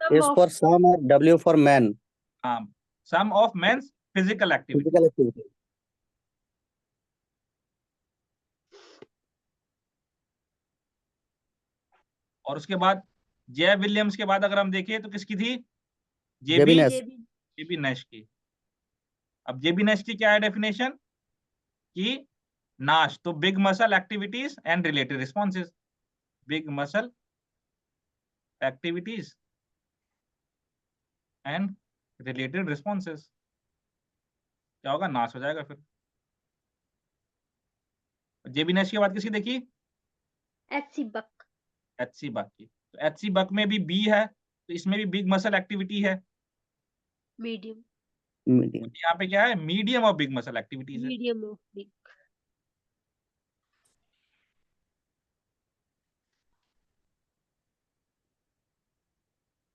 Some S of for sum और W for man. Sum of men's physical activity. Physical activity. और उसके बाद जे विलियम्स के बाद अगर हम देखें तो किसकी थी, जेबी जेबी नेश। जेबी नेश की। अब जेबी नेश की क्या है डेफिनेशन, कि नाश तो big muscle activities and related responses, big muscle activities and related responses, क्या होगा, नाश हो जाएगा। फिर जेबी नेश के बाद किसकी देखी, H.C. Buck. एचसी बक की। तो एचसी बक में भी बी है, तो इसमें भी बिग मसल एक्टिविटी है। Medium. Medium. यहाँ पे क्या है, मीडियम और बिग मसल एक्टिविटीज है। Medium of big.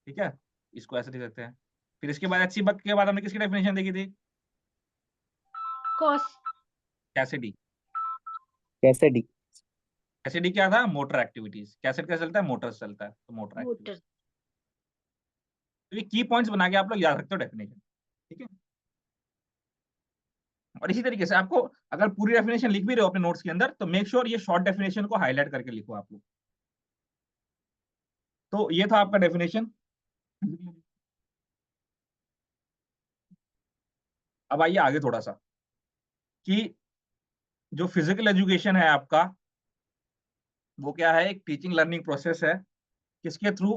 ठीक है, इसको ऐसे लिख सकते हैं। फिर इसके बाद एचसी बक के बाद हमने किसकी डेफिनेशन देखी थी, Cost. कैसिडी। कैसेडी। कैसिडी क्या था, मोटर एक्टिविटीज। कैसेट क्या चलता है, मोटर चलता है, तो मोटर एक्टिविटीज। Motor. तो ये की पॉइंट्स बना के आप लोग याद रखते हो डेफिनेशन, ठीक है। और इसी तरीके से आपको अगर पूरी डेफिनेशन लिख भी रहे हो अपने नोट्स के अंदर, तो मेक श्योर ये शॉर्ट डेफिनेशन को हाईलाइट करके लिखो आप लोग। तो ये था आपका डेफिनेशन। अब आइए आगे थोड़ा सा, कि जो फिजिकल एजुकेशन है आपका, वो क्या है, एक टीचिंग लर्निंग प्रोसेस है, किसके थ्रू,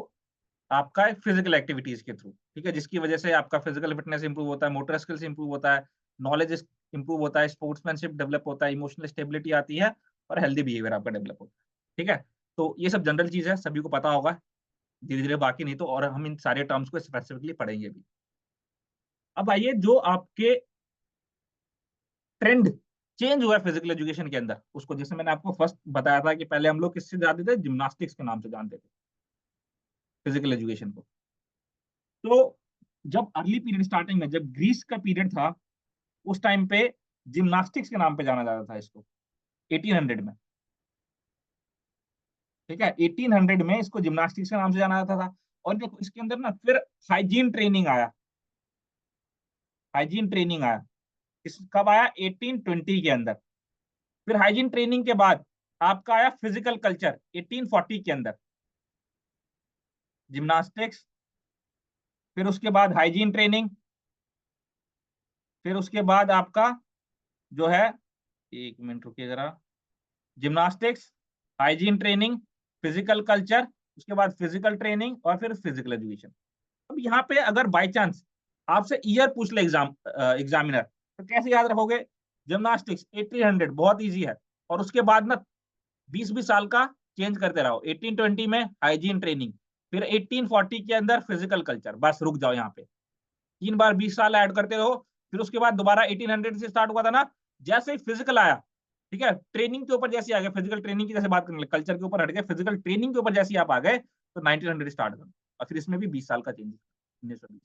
आपका फिजिकल एक्टिविटीज के थ्रू, ठीक है, जिसकी वजह से आपका फिजिकल फिटनेस इंप्रूव होता है, मोटर स्किल्स इंप्रूव होता है, नॉलेज इंप्रूव होता है, स्पोर्ट्समैनशिप डेवलप होता है, इमोशनल स्टेबिलिटी आती है, और हेल्दी बिहेवियर आपका डेवलप होता है। ठीक है, तो ये सब जनरल चीज है, सभी को पता होगा, धीरे धीरे बाकी नहीं तो, और हम इन सारे टर्म्स को स्पेसिफिकली पढ़ेंगे भी। अब आइए, जो आपके ट्रेंड चेंज हुआ है फिजिकल एजुकेशन के अंदर, उसको जैसे मैंने आपको फर्स्ट बताया था कि पहले हम लोग किससे जानते थे, जिम्नास्टिक्स के नाम से जानते थे फिजिकल एजुकेशन को। तो जब अर्ली पीरियड स्टार्टिंग में, जब ग्रीस का पीरियड था, उस टाइम पे जिम्नास्टिक्स के नाम पे जाना जाता था इसको, 1800 में। ठीक है, 1800 में इसको जिम्नास्टिक्स के नाम से जाना जाता था। और देखो इसके अंदर ना फिर हाइजीन ट्रेनिंग आया, हाइजीन ट्रेनिंग आया, इस कब आया, 1820 के अंदर। फिर हाइजीन ट्रेनिंग के बाद आपका आया फिजिकल कल्चर 1840 के अंदर, जिम्नास्टिक्स, फिर उसके बाद हाइजीन ट्रेनिंग, फिर उसके बाद आपका जो है, एक मिनट रुकिए जरा, gymnastics, hygiene training, physical culture, उसके बाद फिजिकल ट्रेनिंग, और फिर फिजिकल एजुकेशन। अब यहाँ पे अगर बाय चांस आपसे ईयर पूछ ले एग्जामिनर, तो कैसे याद रखोगे, जिम्नास्टिक्स 1800 बहुत इजी है, और उसके बाद ना 20-20 साल का चेंज करते रहो, 1820 में हाइजीन ट्रेनिंग, फिर 1840 के अंदर फिजिकल कल्चर, बस रुक जाओ यहाँ पे, 3 बार 20 साल ऐड करते रहो। फिर उसके बाद दोबारा 1800 से स्टार्ट हुआ था ना, जैसे ही फिजिकल आया, ठीक है, ट्रेनिंग के ऊपर जैसे आ गए, फिजिकल ट्रेनिंग की जैसे बात करने लगे, कल्चर के ऊपर हट गए, फिजिकल ट्रेनिंग के ऊपर जैसे आप आ गए, तो 1900 स्टार्ट कर, और फिर इसमें भी 20 साल का चेंज, 1920।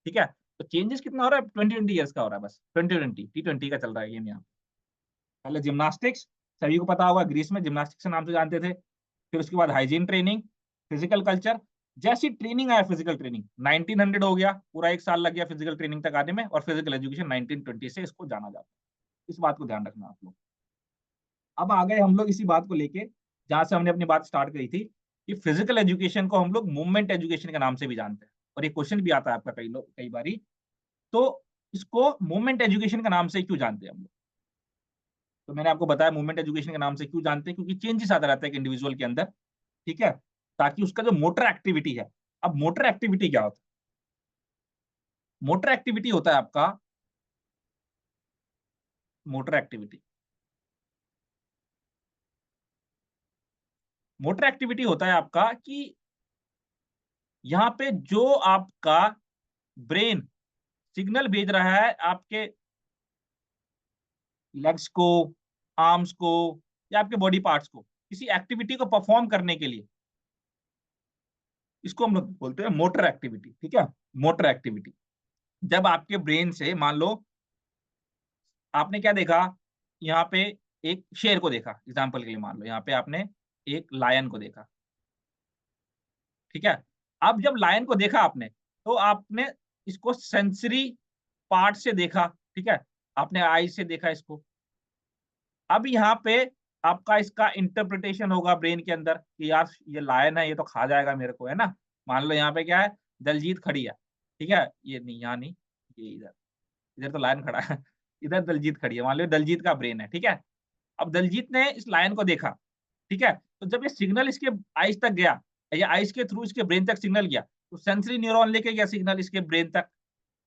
ठीक है, तो चेंजेस कितना हो रहा है, 20-20 ईयर्स का हो रहा है, बस 20-20 T20 का चल रहा है गेम यहाँ। पहले जिम्नास्टिक्स, सभी को पता होगा, ग्रीस में जिम्नास्टिक्स के नाम से जानते थे। फिर उसके बाद हाइजीन ट्रेनिंग, फिजिकल कल्चर, जैसी ट्रेनिंग आया फिजिकल ट्रेनिंग, 1900 हो गया, पूरा 1 साल लग गया फिजिकल ट्रेनिंग तक आने में, और फिजिकल एजुकेशन 1920 से इसको जाना जाता है। इस बात को ध्यान रखना आप लोग। अब आ गए हम लोग इसी बात को लेके जहां से हमने अपनी बात स्टार्ट करी थी, कि फिजिकल एजुकेशन को हम लोग मूवमेंट एजुकेशन के नाम से भी जानते हैं, और ये क्वेश्चन भी आता है आपका कई बारी। तो इसको मूवमेंट एजुकेशन के नाम से क्यों जानते हैं हम लोग? तो मैंने आपको बताया मूवमेंट एजुकेशन के नाम से क्यों जानते हैं, क्योंकि चेंजेस आता रहता है एक इंडिविजुअल के अंदर, ठीक है, ताकि उसका जो मोटर एक्टिविटी है, अब मोटर एक्टिविटी क्या होता है? मोटर एक्टिविटी होता है आपका, मोटर एक्टिविटी, मोटर एक्टिविटी होता है आपका कि यहाँ पे जो आपका ब्रेन सिग्नल भेज रहा है आपके लेग्स को, आर्म्स को, या आपके बॉडी पार्ट्स को किसी एक्टिविटी को परफॉर्म करने के लिए, इसको हम लोग बोलते हैं मोटर एक्टिविटी, ठीक है, मोटर एक्टिविटी। जब आपके ब्रेन से, मान लो आपने क्या देखा, यहाँ पे एक शेर को देखा, एग्जाम्पल के लिए मान लो यहाँ पे आपने एक लायन को देखा, ठीक है। अब जब लायन को देखा आपने, तो आपने इसको सेंसरी पार्ट से देखा, ठीक है, आपने आई से देखा इसको। अब यहाँ पे आपका इसका इंटरप्रिटेशन होगा ब्रेन के अंदर कि यार ये लायन है, ये तो खा जाएगा मेरे को, है ना। मान लो यहाँ पे क्या है, दलजीत खड़ी है, ठीक है, ये नहीं, यहाँ नहीं, ये इधर, इधर तो लायन खड़ा है इधर दलजीत खड़ी है, मान लो दलजीत का ब्रेन है, ठीक है। अब दलजीत ने इस लायन को देखा, ठीक है, तो जब ये सिग्नल इसके आइज तक गया, या आइज के थ्रू इसके ब्रेन तक सिग्नल गया, तो सेंसरी न्यूरॉन लेके गया सिग्नल इसके ब्रेन तक,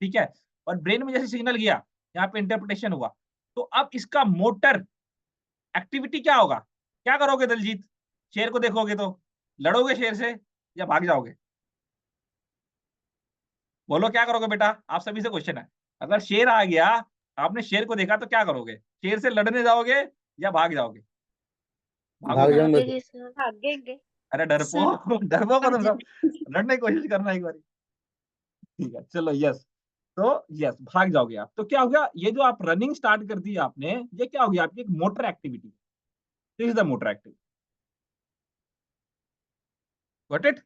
ठीक है। और ब्रेन में जैसे सिग्नल गया, यहाँ पे इंटरप्रिटेशन हुआ, तो अब इसका मोटर एक्टिविटी क्या होगा? क्या करोगे दलजीत? शेर को देखोगे तो लड़ोगे शेर से या भाग जाओगे? बोलो क्या करोगे बेटा, आप सभी से क्वेश्चन है। अगर शेर आ गया, आपने शेर को देखा, तो क्या करोगे? शेर से लड़ने जाओगे या भाग जाओगे? भाग भागोगे? जाऊंगा भागेगी सर। भागेंगे अरे सर डरपोक डरपोक हो तुम सब, लड़ने की कोशिश करना एक बार, ठीक है, चलो यस। तो यस, भाग जाओगे आप, तो क्या हो गया, ये जो आप रनिंग स्टार्ट कर दी आपने, ये क्या हो गया आपकी एक motor activity, this is the motor activity, got it.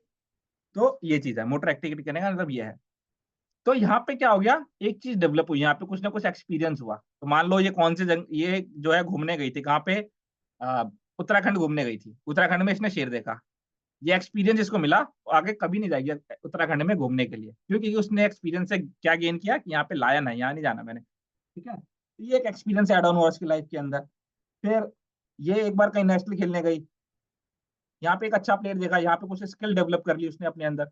तो ये चीज है मोटर एक्टिविटी करने का मतलब ये है। तो यहाँ पे क्या हो गया, एक चीज डेवलप हुई, यहाँ पे कुछ ना कुछ एक्सपीरियंस हुआ। तो मान लो ये कौन से जंग, ये जो है घूमने गई थी कहाँ पे, उत्तराखंड घूमने गई थी, उत्तराखंड में इसने शेर देखा, ये एक्सपीरियंस इसको मिला, वो आगे कभी नहीं जाएगी उत्तराखंड में घूमने के लिए, क्योंकि उसने एक्सपीरियंस से क्या गेन किया कि यहाँ पे लायन है, यहाँ नहीं जाना मैंने, ठीक है। तो ये एक एक्सपीरियंस ऐड ऑन हुआ उसकी लाइफ के अंदर। फिर ये एक बार कहीं नेशनल खेलने गई, यहाँ पे एक अच्छा प्लेयर देखा, यहाँ पे कुछ स्किल डेवलप कर ली उसने अपने अंदर,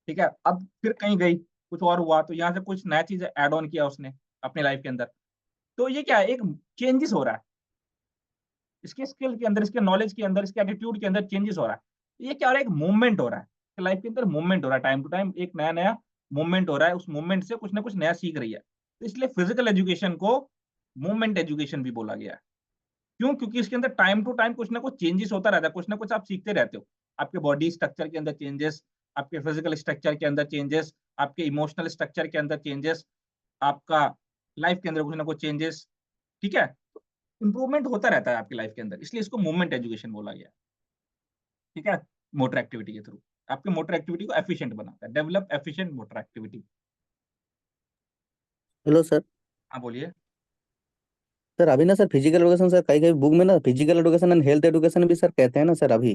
ठीक है। अब फिर कहीं गई, कुछ और हुआ, तो यहाँ से कुछ नया चीज ऐड ऑन किया उसने अपने लाइफ के अंदर। तो ये क्या है, एक चेंजेस हो रहा है इसके स्किल के अंदर, इसके नॉलेज के अंदर, इसके एटीट्यूड के अंदर चेंजेस हो रहा है। ये क्या हो रहा है, एक मूवमेंट हो रहा है लाइफ के अंदर, मूवमेंट हो रहा है, टाइम टू टाइम एक नया नया मूवमेंट हो रहा है, उस मूवमेंट से कुछ ना कुछ नया सीख रही है। तो इसलिए फिजिकल एजुकेशन को मूवमेंट एजुकेशन भी बोला गया है। क्यों? क्योंकि इसके अंदर टाइम टू टाइम कुछ ना कुछ चेंजेस होता रहता है, कुछ ना कुछ आप सीखते रहते हो। आपके बॉडी स्ट्रक्चर के अंदर चेंजेस, आपके फिजिकल स्ट्रक्चर के अंदर चेंजेस, आपके इमोशनल स्ट्रक्चर के अंदर चेंजेस, आपका लाइफ के अंदर कुछ ना कुछ चेंजेस, ठीक है। इंप्रूवमेंट होता रहता है आपकी लाइफ के अंदर, इसलिए इसको मूवमेंट एजुकेशन बोला गया है, ठीक है। मोटर एक्टिविटी के थ्रू आपके मोटर एक्टिविटी को एफिशिएंट बनाता है, develop efficient motor activity. Hello sir. हाँ बोलिए। सर अभी ना सर फिजिकल एजुकेशन सर कई कई बुक में ना physical education and health education भी सर कहते हैं ना सर अभी।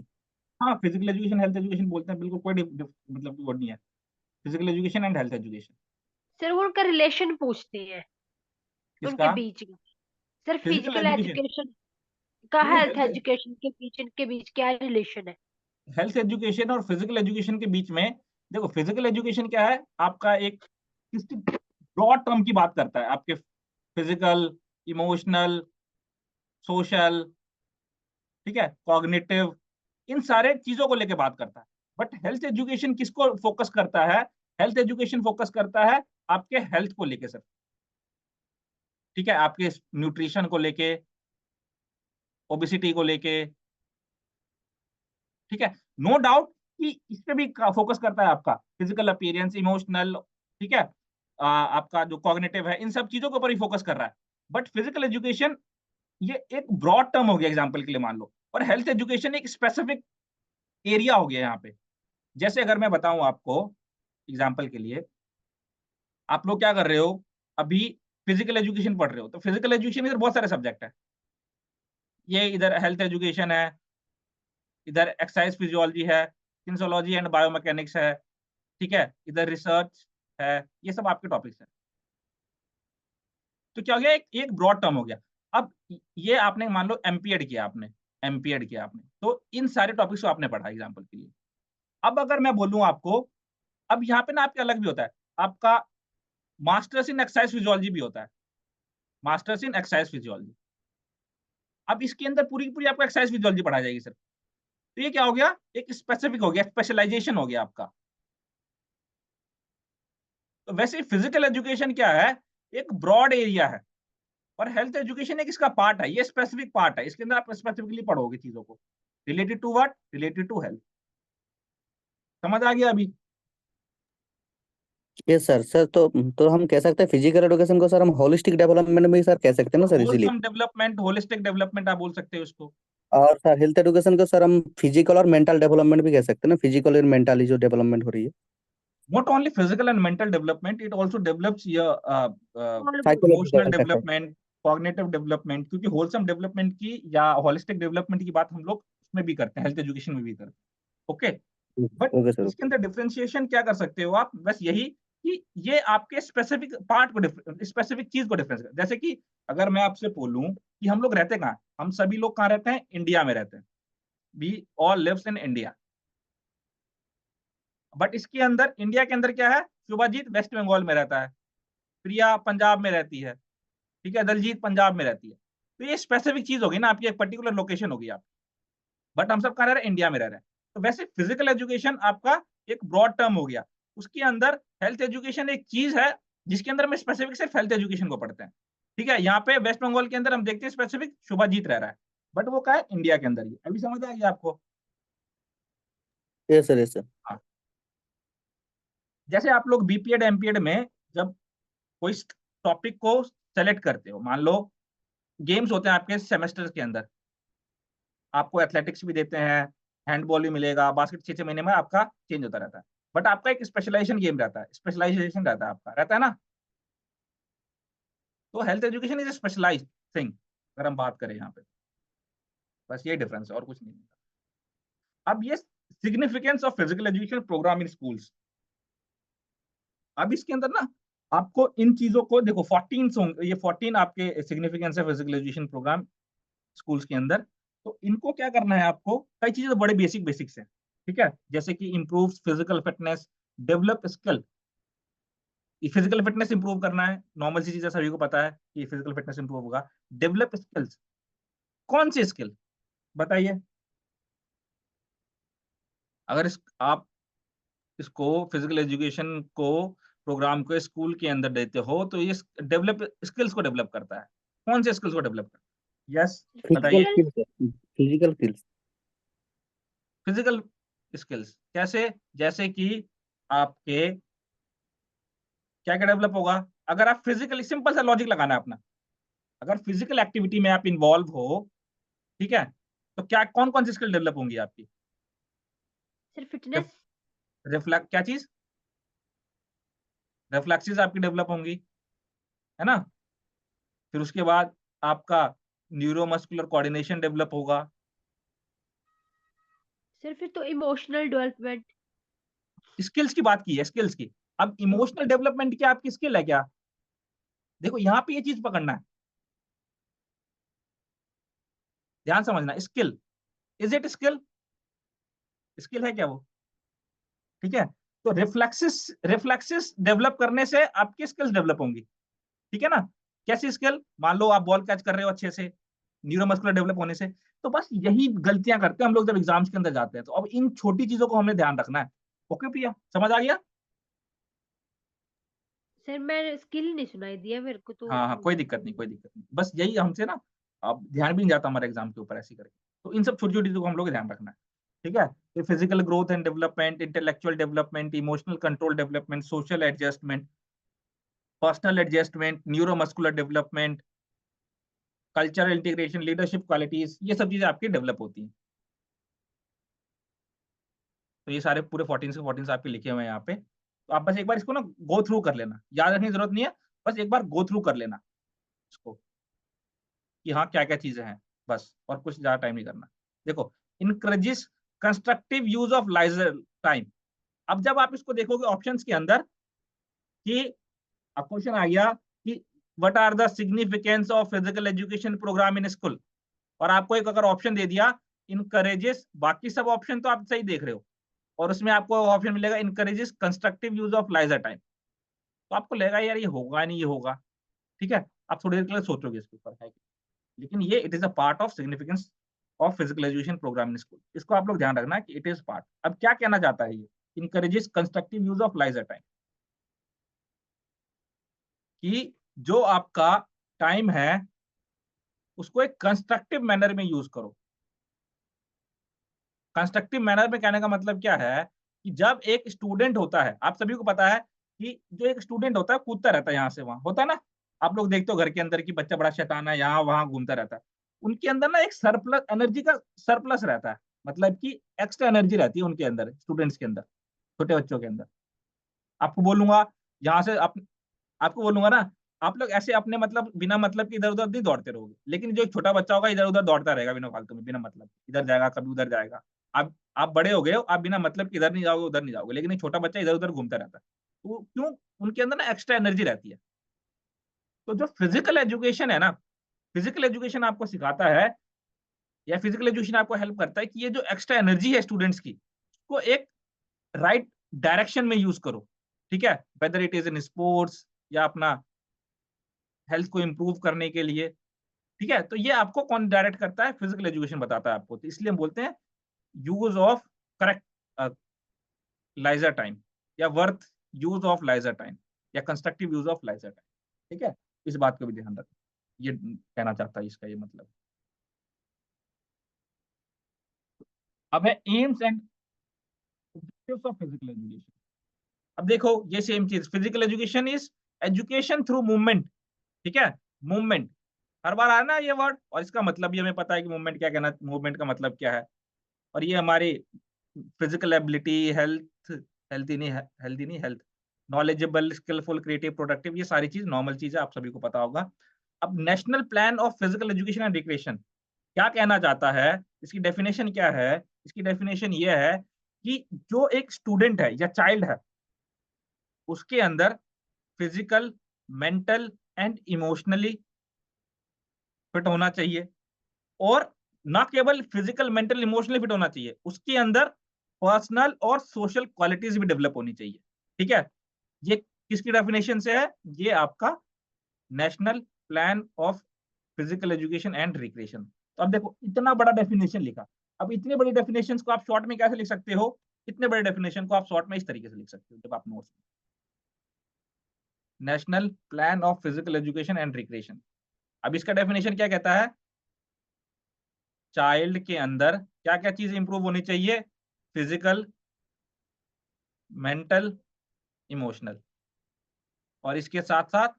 हाँ, फिजिकल एजुकेशन हेल्थ एजुकेशन बोलते हैं, बिल्कुल कोई मतलब वर्ड नहीं है, physical education and health education. Sir वो उनका रिलेशन पूछते हैं उनके किसका? बीच में। Sir physical physical education, education का देखो हेल्थ हेल्थ, एजुकेशन के बीच, इनके बीच क्या रिलेशन है? हेल्थ एजुकेशन और फिजिकल एजुकेशन के बीच में, देखो फिजिकल एजुकेशन क्या है आपका, एक किसी ब्रॉड टर्म की बात करता है, आपके फिजिकल, इमोशनल, सोशल, ठीक है, कॉग्निटिव, इन सारे चीजों को लेकर बात करता है। बट हेल्थ एजुकेशन किसको फोकस करता है? हेल्थ एजुकेशन फोकस करता है आपके हेल्थ को लेके सर, ठीक है, आपके न्यूट्रिशन को लेके, ओबिसिटी को लेके, ठीक है। नो डाउट कि इस पे भी फोकस करता है आपका फिजिकल अपीयरेंस, इमोशनल, ठीक है, आपका जो कॉग्निटिव है, इन सब चीजों के ऊपर ही फोकस कर रहा है। बट फिजिकल एजुकेशन ये एक ब्रॉड टर्म हो गया एग्जाम्पल के लिए मान लो, और हेल्थ एजुकेशन एक स्पेसिफिक एरिया हो गया यहाँ पे। जैसे अगर मैं बताऊं आपको एग्जाम्पल के लिए, आप लोग क्या कर रहे हो अभी, फिजिकल एजुकेशन पढ़ रहे हो, तो फिजिकल एजुकेशन इधर बहुत सारे सब्जेक्ट है, ये इधर हेल्थ एजुकेशन है, इधर एक्सरसाइज फिजियोलॉजी है, फिजियोलॉजी एंड बायोमैकेनिक्स है, ठीक है, इधर रिसर्च है, ये सब आपके टॉपिक्स है। तो क्या हो गया, एक ब्रॉड टर्म हो गया। अब ये आपने मान लो एम्पियड किया आपने, तो इन सारे टॉपिक्स को आपने पढ़ा एग्जाम्पल के लिए। अब अगर मैं बोलूं आपको, अब यहाँ पे ना आपके अलग भी होता है, आपका मास्टर्स इन एक्सरसाइज फिजियोलॉजी भी होता है, मास्टर्स इन एक्सरसाइज फिजियोलॉजी। अब इसके अंदर पूरी की पूरी आपको एक्सरसाइज फिजियोलॉजी पढ़ाई जाएगी सर। तो ये क्या हो गया, एक स्पेसिफिक हो गया, स्पेशलाइजेशन हो गया आपका। तो वैसे फिजिकल एजुकेशन क्या है, एक ब्रॉड एरिया है, और हेल्थ एजुकेशन एक इसका पार्ट है, ये स्पेसिफिक पार्ट है, इसके अंदर आप स्पेसिफिकली पढ़ोगे चीजों को related to what, related to health. समझ आ गया अभी? Yes sir. सर तो हम कह सकते हैं फिजिकल एडुकेशन को सर हम होलिस्टिक डेवलपमेंट में सर कह सकते हैं ना sir easily. Wholesome development, holistic development आप बोल सकते हो इसको। और सर हेल्थ एडुकेशन को सर हम फिजिकल और मेंटल डेवलपमेंट भी कह सकते हैं ना, फिजिकल और मेंटली जो डेवलपमेंट हो रही है। Not only physical and mental development, it also develops your emotional psychological factor. development, cognitive development, क्योंकि होलसम डेवलपमेंट की या होलिस्टिक डेवलपमेंट की बात हम लोग उसमें भी करते हैं, हेल्थ एजुकेशन में भी करते हैं। Okay, but okay sir. इसके अंदर डिफरेंशिएशन क्या कर सकते हो आप, बस यही कि ये आपके स्पेसिफिक पार्ट को, स्पेसिफिक चीज को डिफरेंस, जैसे कि अगर मैं आपसे बोलूं कि हम लोग रहते कहाँ, हम सभी लोग कहाँ रहते हैं, इंडिया में रहते हैं, we all lives in India. बट इसके अंदर, इंडिया के अंदर क्या है, शुभाजीत वेस्ट बंगाल में रहता है, प्रिया पंजाब में रहती है, ठीक है, दलजीत पंजाब में रहती है। तो ये स्पेसिफिक चीज होगी ना आपकी, एक पर्टिकुलर लोकेशन होगी आप, बट हम सब कहाँ रह रहे हैं, इंडिया में रह रहे हैं। तो वैसे फिजिकल एजुकेशन आपका एक ब्रॉड टर्म हो गया, उसके अंदर हेल्थ एजुकेशन एक चीज है जिसके अंदर हम स्पेसिफिक सिर्फ हेल्थ एजुकेशन को पढ़ते हैं। ठीक है, यहाँ पे वेस्ट बंगाल के अंदर हम देखते हैं स्पेसिफिक शुभाजीत रह रहा है, बट वो क्या है, इंडिया के अंदर ही। अभी समझ आ गया आपको? Yes sir, yes sir. हाँ, जैसे आप लोग बीपीएड एमपीएड में जब कोई टॉपिक को सेलेक्ट करते हो, मान लो गेम्स होते हैं आपके सेमेस्टर के अंदर, आपको एथलेटिक्स भी देते हैं, हैंडबॉल भी मिलेगा, बास्केट 6 6 महीने में आपका चेंज होता रहता है, बट आपका एक स्पेशलाइजेशन गेम रहता है, स्पेशलाइजेशन रहता है आपका, रहता है ना। तो health education is specialised thing अगर हम बात करें यहाँ पे, बस ये डिफरेंस है और कुछ नहीं है। अब ये significance of physical education programme in schools, अब इसके अंदर ना आपको इन चीजों को देखो, 14 ये 14 आपके सिग्निफिकेंस है फिजिकल एजुकेशन प्रोग्राम स्कूल्स के अंदर। तो इनको क्या करना है आपको, कई चीजें तो बड़े बेसिक बेसिक्स हैं, ठीक है, जैसे कि improve physical fitness, develop skill. Physical fitness improve करना है, नॉर्मल सी चीजें सभी को पता है कि फिजिकल फिटनेस इंप्रूव होगा। डेवलप स्किल्स, कौन सी स्किल बताइए? अगर आप इसको फिजिकल एजुकेशन को प्रोग्राम को स्कूल के अंदर देते हो तो ये डेवलप स्किल्स को डेवलप करता है, कौन से स्किल्स को डेवलप करता है? यस फिजिकल बताइए। Physical skills, physical skills. Physical skills कैसे, जैसे कि आपके क्या क्या डेवलप होगा, अगर आप फिजिकली, सिंपल सा लॉजिक लगाना है अपना, अगर फिजिकल एक्टिविटी में आप इन्वॉल्व हो, ठीक है, तो क्या कौन कौन सी स्किल डेवलप होंगी आपकी? सिर्फ फिटनेस। रिफ्लेक्ट, क्या चीज, रिफ्लेक्सेस आपकी डेवलप होंगी, है ना। फिर उसके बाद आपका न्यूरोमस्कुलर कोऑर्डिनेशन डेवलप होगा। सिर्फ तो इमोशनल डेवलपमेंट। स्किल्स की बात की है, स्किल्स की। अब इमोशनल डेवलपमेंट क्या आपकी स्किल है क्या? देखो यहाँ पे ये चीज पकड़ना है, ध्यान समझना, skill, is it skill, skill है क्या वो? ठीक है, तो रिफ्लेक्सेस, रिफ्लेक्सेस डेवलप करने से आपकी स्किल्स डेवलप होंगी, ठीक है ना। कैसी स्किल, मान लो आप बॉल कैच कर रहे हो अच्छे से, न्यूरोमस्कुलर डेवलप होने से। तो बस यही गलतियां करते हैं हम लोग जब एग्जाम्स के अंदर जाते हैं, तो अब इन छोटी चीजों को हमें ध्यान रखना है। ओके प्रिया, समझ आ गया? सर मैं स्किल नहीं सुनाई दिया मेरे को तो। हाँ हाँ, कोई दिक्कत नहीं, कोई दिक्कत नहीं, बस यही हमसे ना अब ध्यान भी नहीं जाता हमारे एग्जाम के ऊपर ऐसे करके। तो इन सब छोटी छोटी चीजों को हम लोग ध्यान रखना है, ठीक है। तो physical growth and development, intellectual development, emotional control development, social adjustment, personal adjustment, neuromuscular development, cultural integration, leadership qualities, ये सब चीजें आपकी डेवलप होती हैं। तो ये सारे पूरे 14 से 14 आपके लिखे हुए हैं यहाँ पे। तो आप बस एक बार इसको ना गो थ्रू कर लेना, याद रखने की जरूरत नहीं है, बस एक बार गो थ्रू कर लेना इसको कि हाँ क्या क्या चीजें हैं, बस, और कुछ ज्यादा टाइम नहीं करना। देखो, encourages constructive use of leisure time. अब जब आप इसको देखोगे ऑप्शंस के अंदर कि अब क्वेश्चन आ गया कि what are the significance of physical education programme in school, और आपको एक अगर ऑप्शन दे दिया इनकरेजेस, बाकी सब ऑप्शन तो आप सही देख रहे हो, और उसमें आपको ऑप्शन मिलेगा encourages constructive use of leisure time, तो आपको लगेगा यार ये होगा नहीं, ये होगा, ठीक है, आप थोड़ी देर के लिए सोचोगे इसके ऊपर है, लेकिन ये it is a part of significance of physical education programme in school, इसको आप लोग ध्यान रखना कि इट इज पार्ट। अब क्या कहना चाहता है ये, encourages constructive use of leisure time, कि जो आपका टाइम है उसको एक कंस्ट्रक्टिव मैनर में यूज करो। कंस्ट्रक्टिव मैनर में कहने का मतलब क्या है कि जब एक स्टूडेंट होता है, आप सभी को पता है कि जो एक स्टूडेंट होता है कूदता रहता है यहाँ से वहां, होता है ना, आप लोग देखते हो घर के अंदर कि बच्चा बड़ा शैतान है, यहाँ वहां घूमता रहता है, उनके अंदर ना एक सरप्लस एनर्जी का सरप्लस रहता है, मतलब कि एक्स्ट्रा एनर्जी रहती है उनके अंदर, स्टूडेंट्स के अंदर, छोटे बच्चों के अंदर। आपको बोलूंगा यहाँ से आपको बोलूंगा ना, आप लोग ऐसे अपने मतलब बिना मतलब के इधर उधर नहीं दौड़ते रहोगे, लेकिन जो एक छोटा बच्चा होगा इधर उधर दौड़ता रहेगा बिना फालतू में, बिना मतलब, इधर जाएगा कभी उधर जाएगा। आप बड़े हो गए हो, आप बिना मतलब के इधर नहीं जाओगे उधर नहीं जाओगे, लेकिन एक छोटा बच्चा इधर उधर घूमता रहता है, तो क्यों, उनके अंदर ना एक्स्ट्रा एनर्जी रहती है। तो जो फिजिकल एजुकेशन है ना, फिजिकल एजुकेशन आपको सिखाता है या फिजिकल एजुकेशन आपको हेल्प करता है कि ये जो एक्स्ट्रा एनर्जी है स्टूडेंट्स की, उसको एक राइट डायरेक्शन में यूज करो, ठीक है, whether it is in sports या अपना हेल्थ को इंप्रूव करने के लिए, ठीक है। तो ये आपको कौन डायरेक्ट करता है, फिजिकल एजुकेशन बताता है आपको, तो इसलिए हम बोलते हैं यूज ऑफ करेक्ट लाइजर टाइम या worth use of leisure time या constructive use of leisure time, ठीक है, इस बात को भी ध्यान रखें, ये कहना चाहता है इसका ये मतलब। अब है AIIMS and objectives of physical education. अब देखो ये सेम चीज, physical education is education through movement, ठीक है, मूवमेंट, हर बार आया ना ये वर्ड, और इसका मतलब भी हमें पता है कि मूवमेंट क्या कहना, मूवमेंट का मतलब क्या है, और ये हमारी physical ability, health knowledgeable, skilful, creative, productive, ये सारी चीज नॉर्मल चीज है, आप सभी को पता होगा। अब national plan of physical education and recreation क्या कहना चाहता है, इसकी डेफिनेशन क्या है, इसकी डेफिनेशन ये है कि जो एक स्टूडेंट है या चाइल्ड है उसके अंदर physical, mental and emotionally fit होना चाहिए, और ना केवल फिजिकल, मेंटल, इमोशनली फिट होना चाहिए, उसके अंदर पर्सनल और सोशल क्वालिटीज भी डेवलप होनी चाहिए, ठीक है। ये किसकी डेफिनेशन से है, ये आपका national plan of physical education and recreation. तो अब देखो इतना बड़ा डेफिनेशन लिखा, अब इतनी बड़ी डेफिनेशन को आप शॉर्ट में कैसे लिख सकते हो, इतने बड़े डेफिनेशन को आप शॉर्ट में इस तरीके से लिख सकते हो जब आप notes, national plan of physical education and recreation. अब इसका डेफिनेशन क्या कहता है, चाइल्ड के अंदर क्या क्या चीज इंप्रूव होनी चाहिए, फिजिकल, मेंटल, इमोशनल, और इसके साथ साथ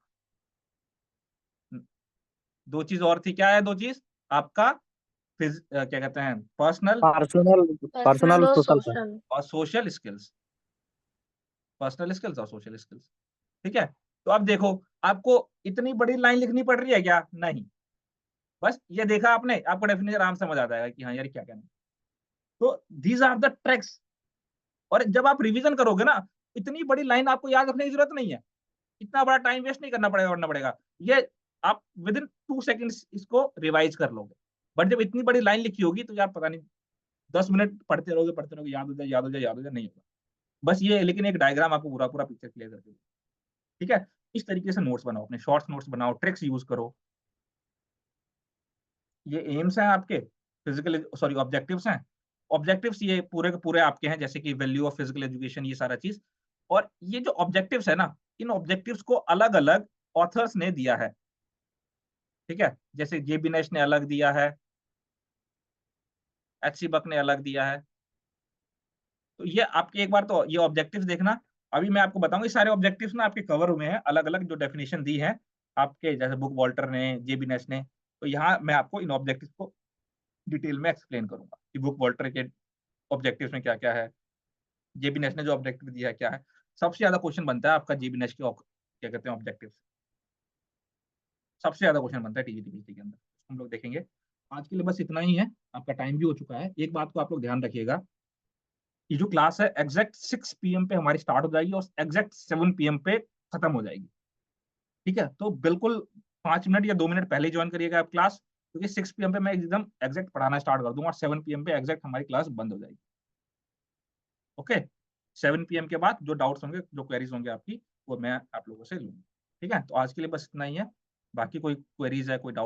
दो चीज और थी, क्या है दो चीज, आपका क्या कहते हैं, पर्सनल पर्सनल पर्सनल और सोशल का। सोशल। और सोशल स्किल्स, पर्सनल स्किल्स और सोशल स्किल्स, ठीक है। तो अब देखो आपको इतनी बड़ी लाइन लिखनी पड़ रही है क्या, नहीं, बस ये देखा आपने, आपको डेफिनेशन आराम समझ आ जाएगा कि हाँ यार क्या कहना है। तो दीज आर द ट्रैक्स, और जब आप रिवीजन करोगे ना, इतनी बड़ी लाइन आपको याद रखने की जरूरत नहीं है, इतना बड़ा टाइम वेस्ट नहीं करना पड़ेगा, ये आप विद इन 2 सेकेंड्स इसको रिवाइज कर लोगे। बट जब इतनी बड़ी लाइन लिखी होगी तो यार पता नहीं 10 मिनट पढ़ते रहोगे, याद हो जाए, नहीं होगा। बस ये, लेकिन एक डायग्राम आपको पूरा पूरा पिक्चर क्लियर करके, ठीक है। इस तरीके से नोट्स बनाओ, अपने शॉर्ट्स नोट्स बनाओ, ट्रिक्स यूज करो। ये एम्स हैं आपके, फिजिकल सॉरी ऑब्जेक्टिव्स हैं, ऑब्जेक्टिव्स ये पूरे के पूरे आपके हैं, जैसे कि वैल्यू ऑफ फिजिकल एजुकेशन, ये सारा चीज। और ये जो ऑब्जेक्टिव्स है ना, इन ऑब्जेक्टिव्स को अलग अलग ऑथर्स ने दिया है, ठीक है, जैसे जेबी नेश ने अलग दिया है, एचसी बक ने अलग दिया है। तो ये आपके एक बार तो ये ऑब्जेक्टिव्स देखना, अभी मैं आपको बताऊंगा, ये सारे ऑब्जेक्टिव्स ना आपके कवर हुए हैं, अलग अलग जो डेफिनेशन दी है आपके, जैसे बुक वॉल्टर ने, जेबी नेश ने। तो यहाँ मैं आपको इन ऑब्जेक्टिव्स को डिटेल में एक्सप्लेन करूंगा कि बुक वॉल्टर के ऑब्जेक्टिव्स में क्या क्या है, जेबी नेश ने जो ऑब्जेक्टिव दिया है क्या है। सबसे ज्यादा क्वेश्चन बनता है आपका जेबी नेश के क्या कहते हैं ऑब्जेक्टिव, सबसे ज्यादा क्वेश्चन बनता है टीजीटी के अंदर, हम लोग देखेंगे। आज के लिए बस इतना ही है, आपका टाइम भी हो चुका है। एक बात को आप लोग ध्यान रखिएगा, ये जो क्लास है एग्जैक्ट 6 PM पे हमारी स्टार्ट हो जाएगी और एग्जैक्ट 7 PM पे खत्म हो जाएगी, ठीक है, तो बिल्कुल 5 मिनट या 2 मिनट पहले ज्वाइन करिएगा आप क्लास, क्योंकि 6 PM पे मैं एकदम एग्जैक्ट पढ़ाना स्टार्ट कर दूंगा और 7 PM पे एग्जैक्ट हमारी क्लास बंद हो जाएगी। ओके, 7 PM के बाद जो डाउट्स होंगे, जो क्वेरीज होंगे आपकी, वो मैं आप लोगों से लूंगा। ठीक है, तो आज के लिए बस इतना ही है। बाकी कोई क्वेरीज है, कोई डाउट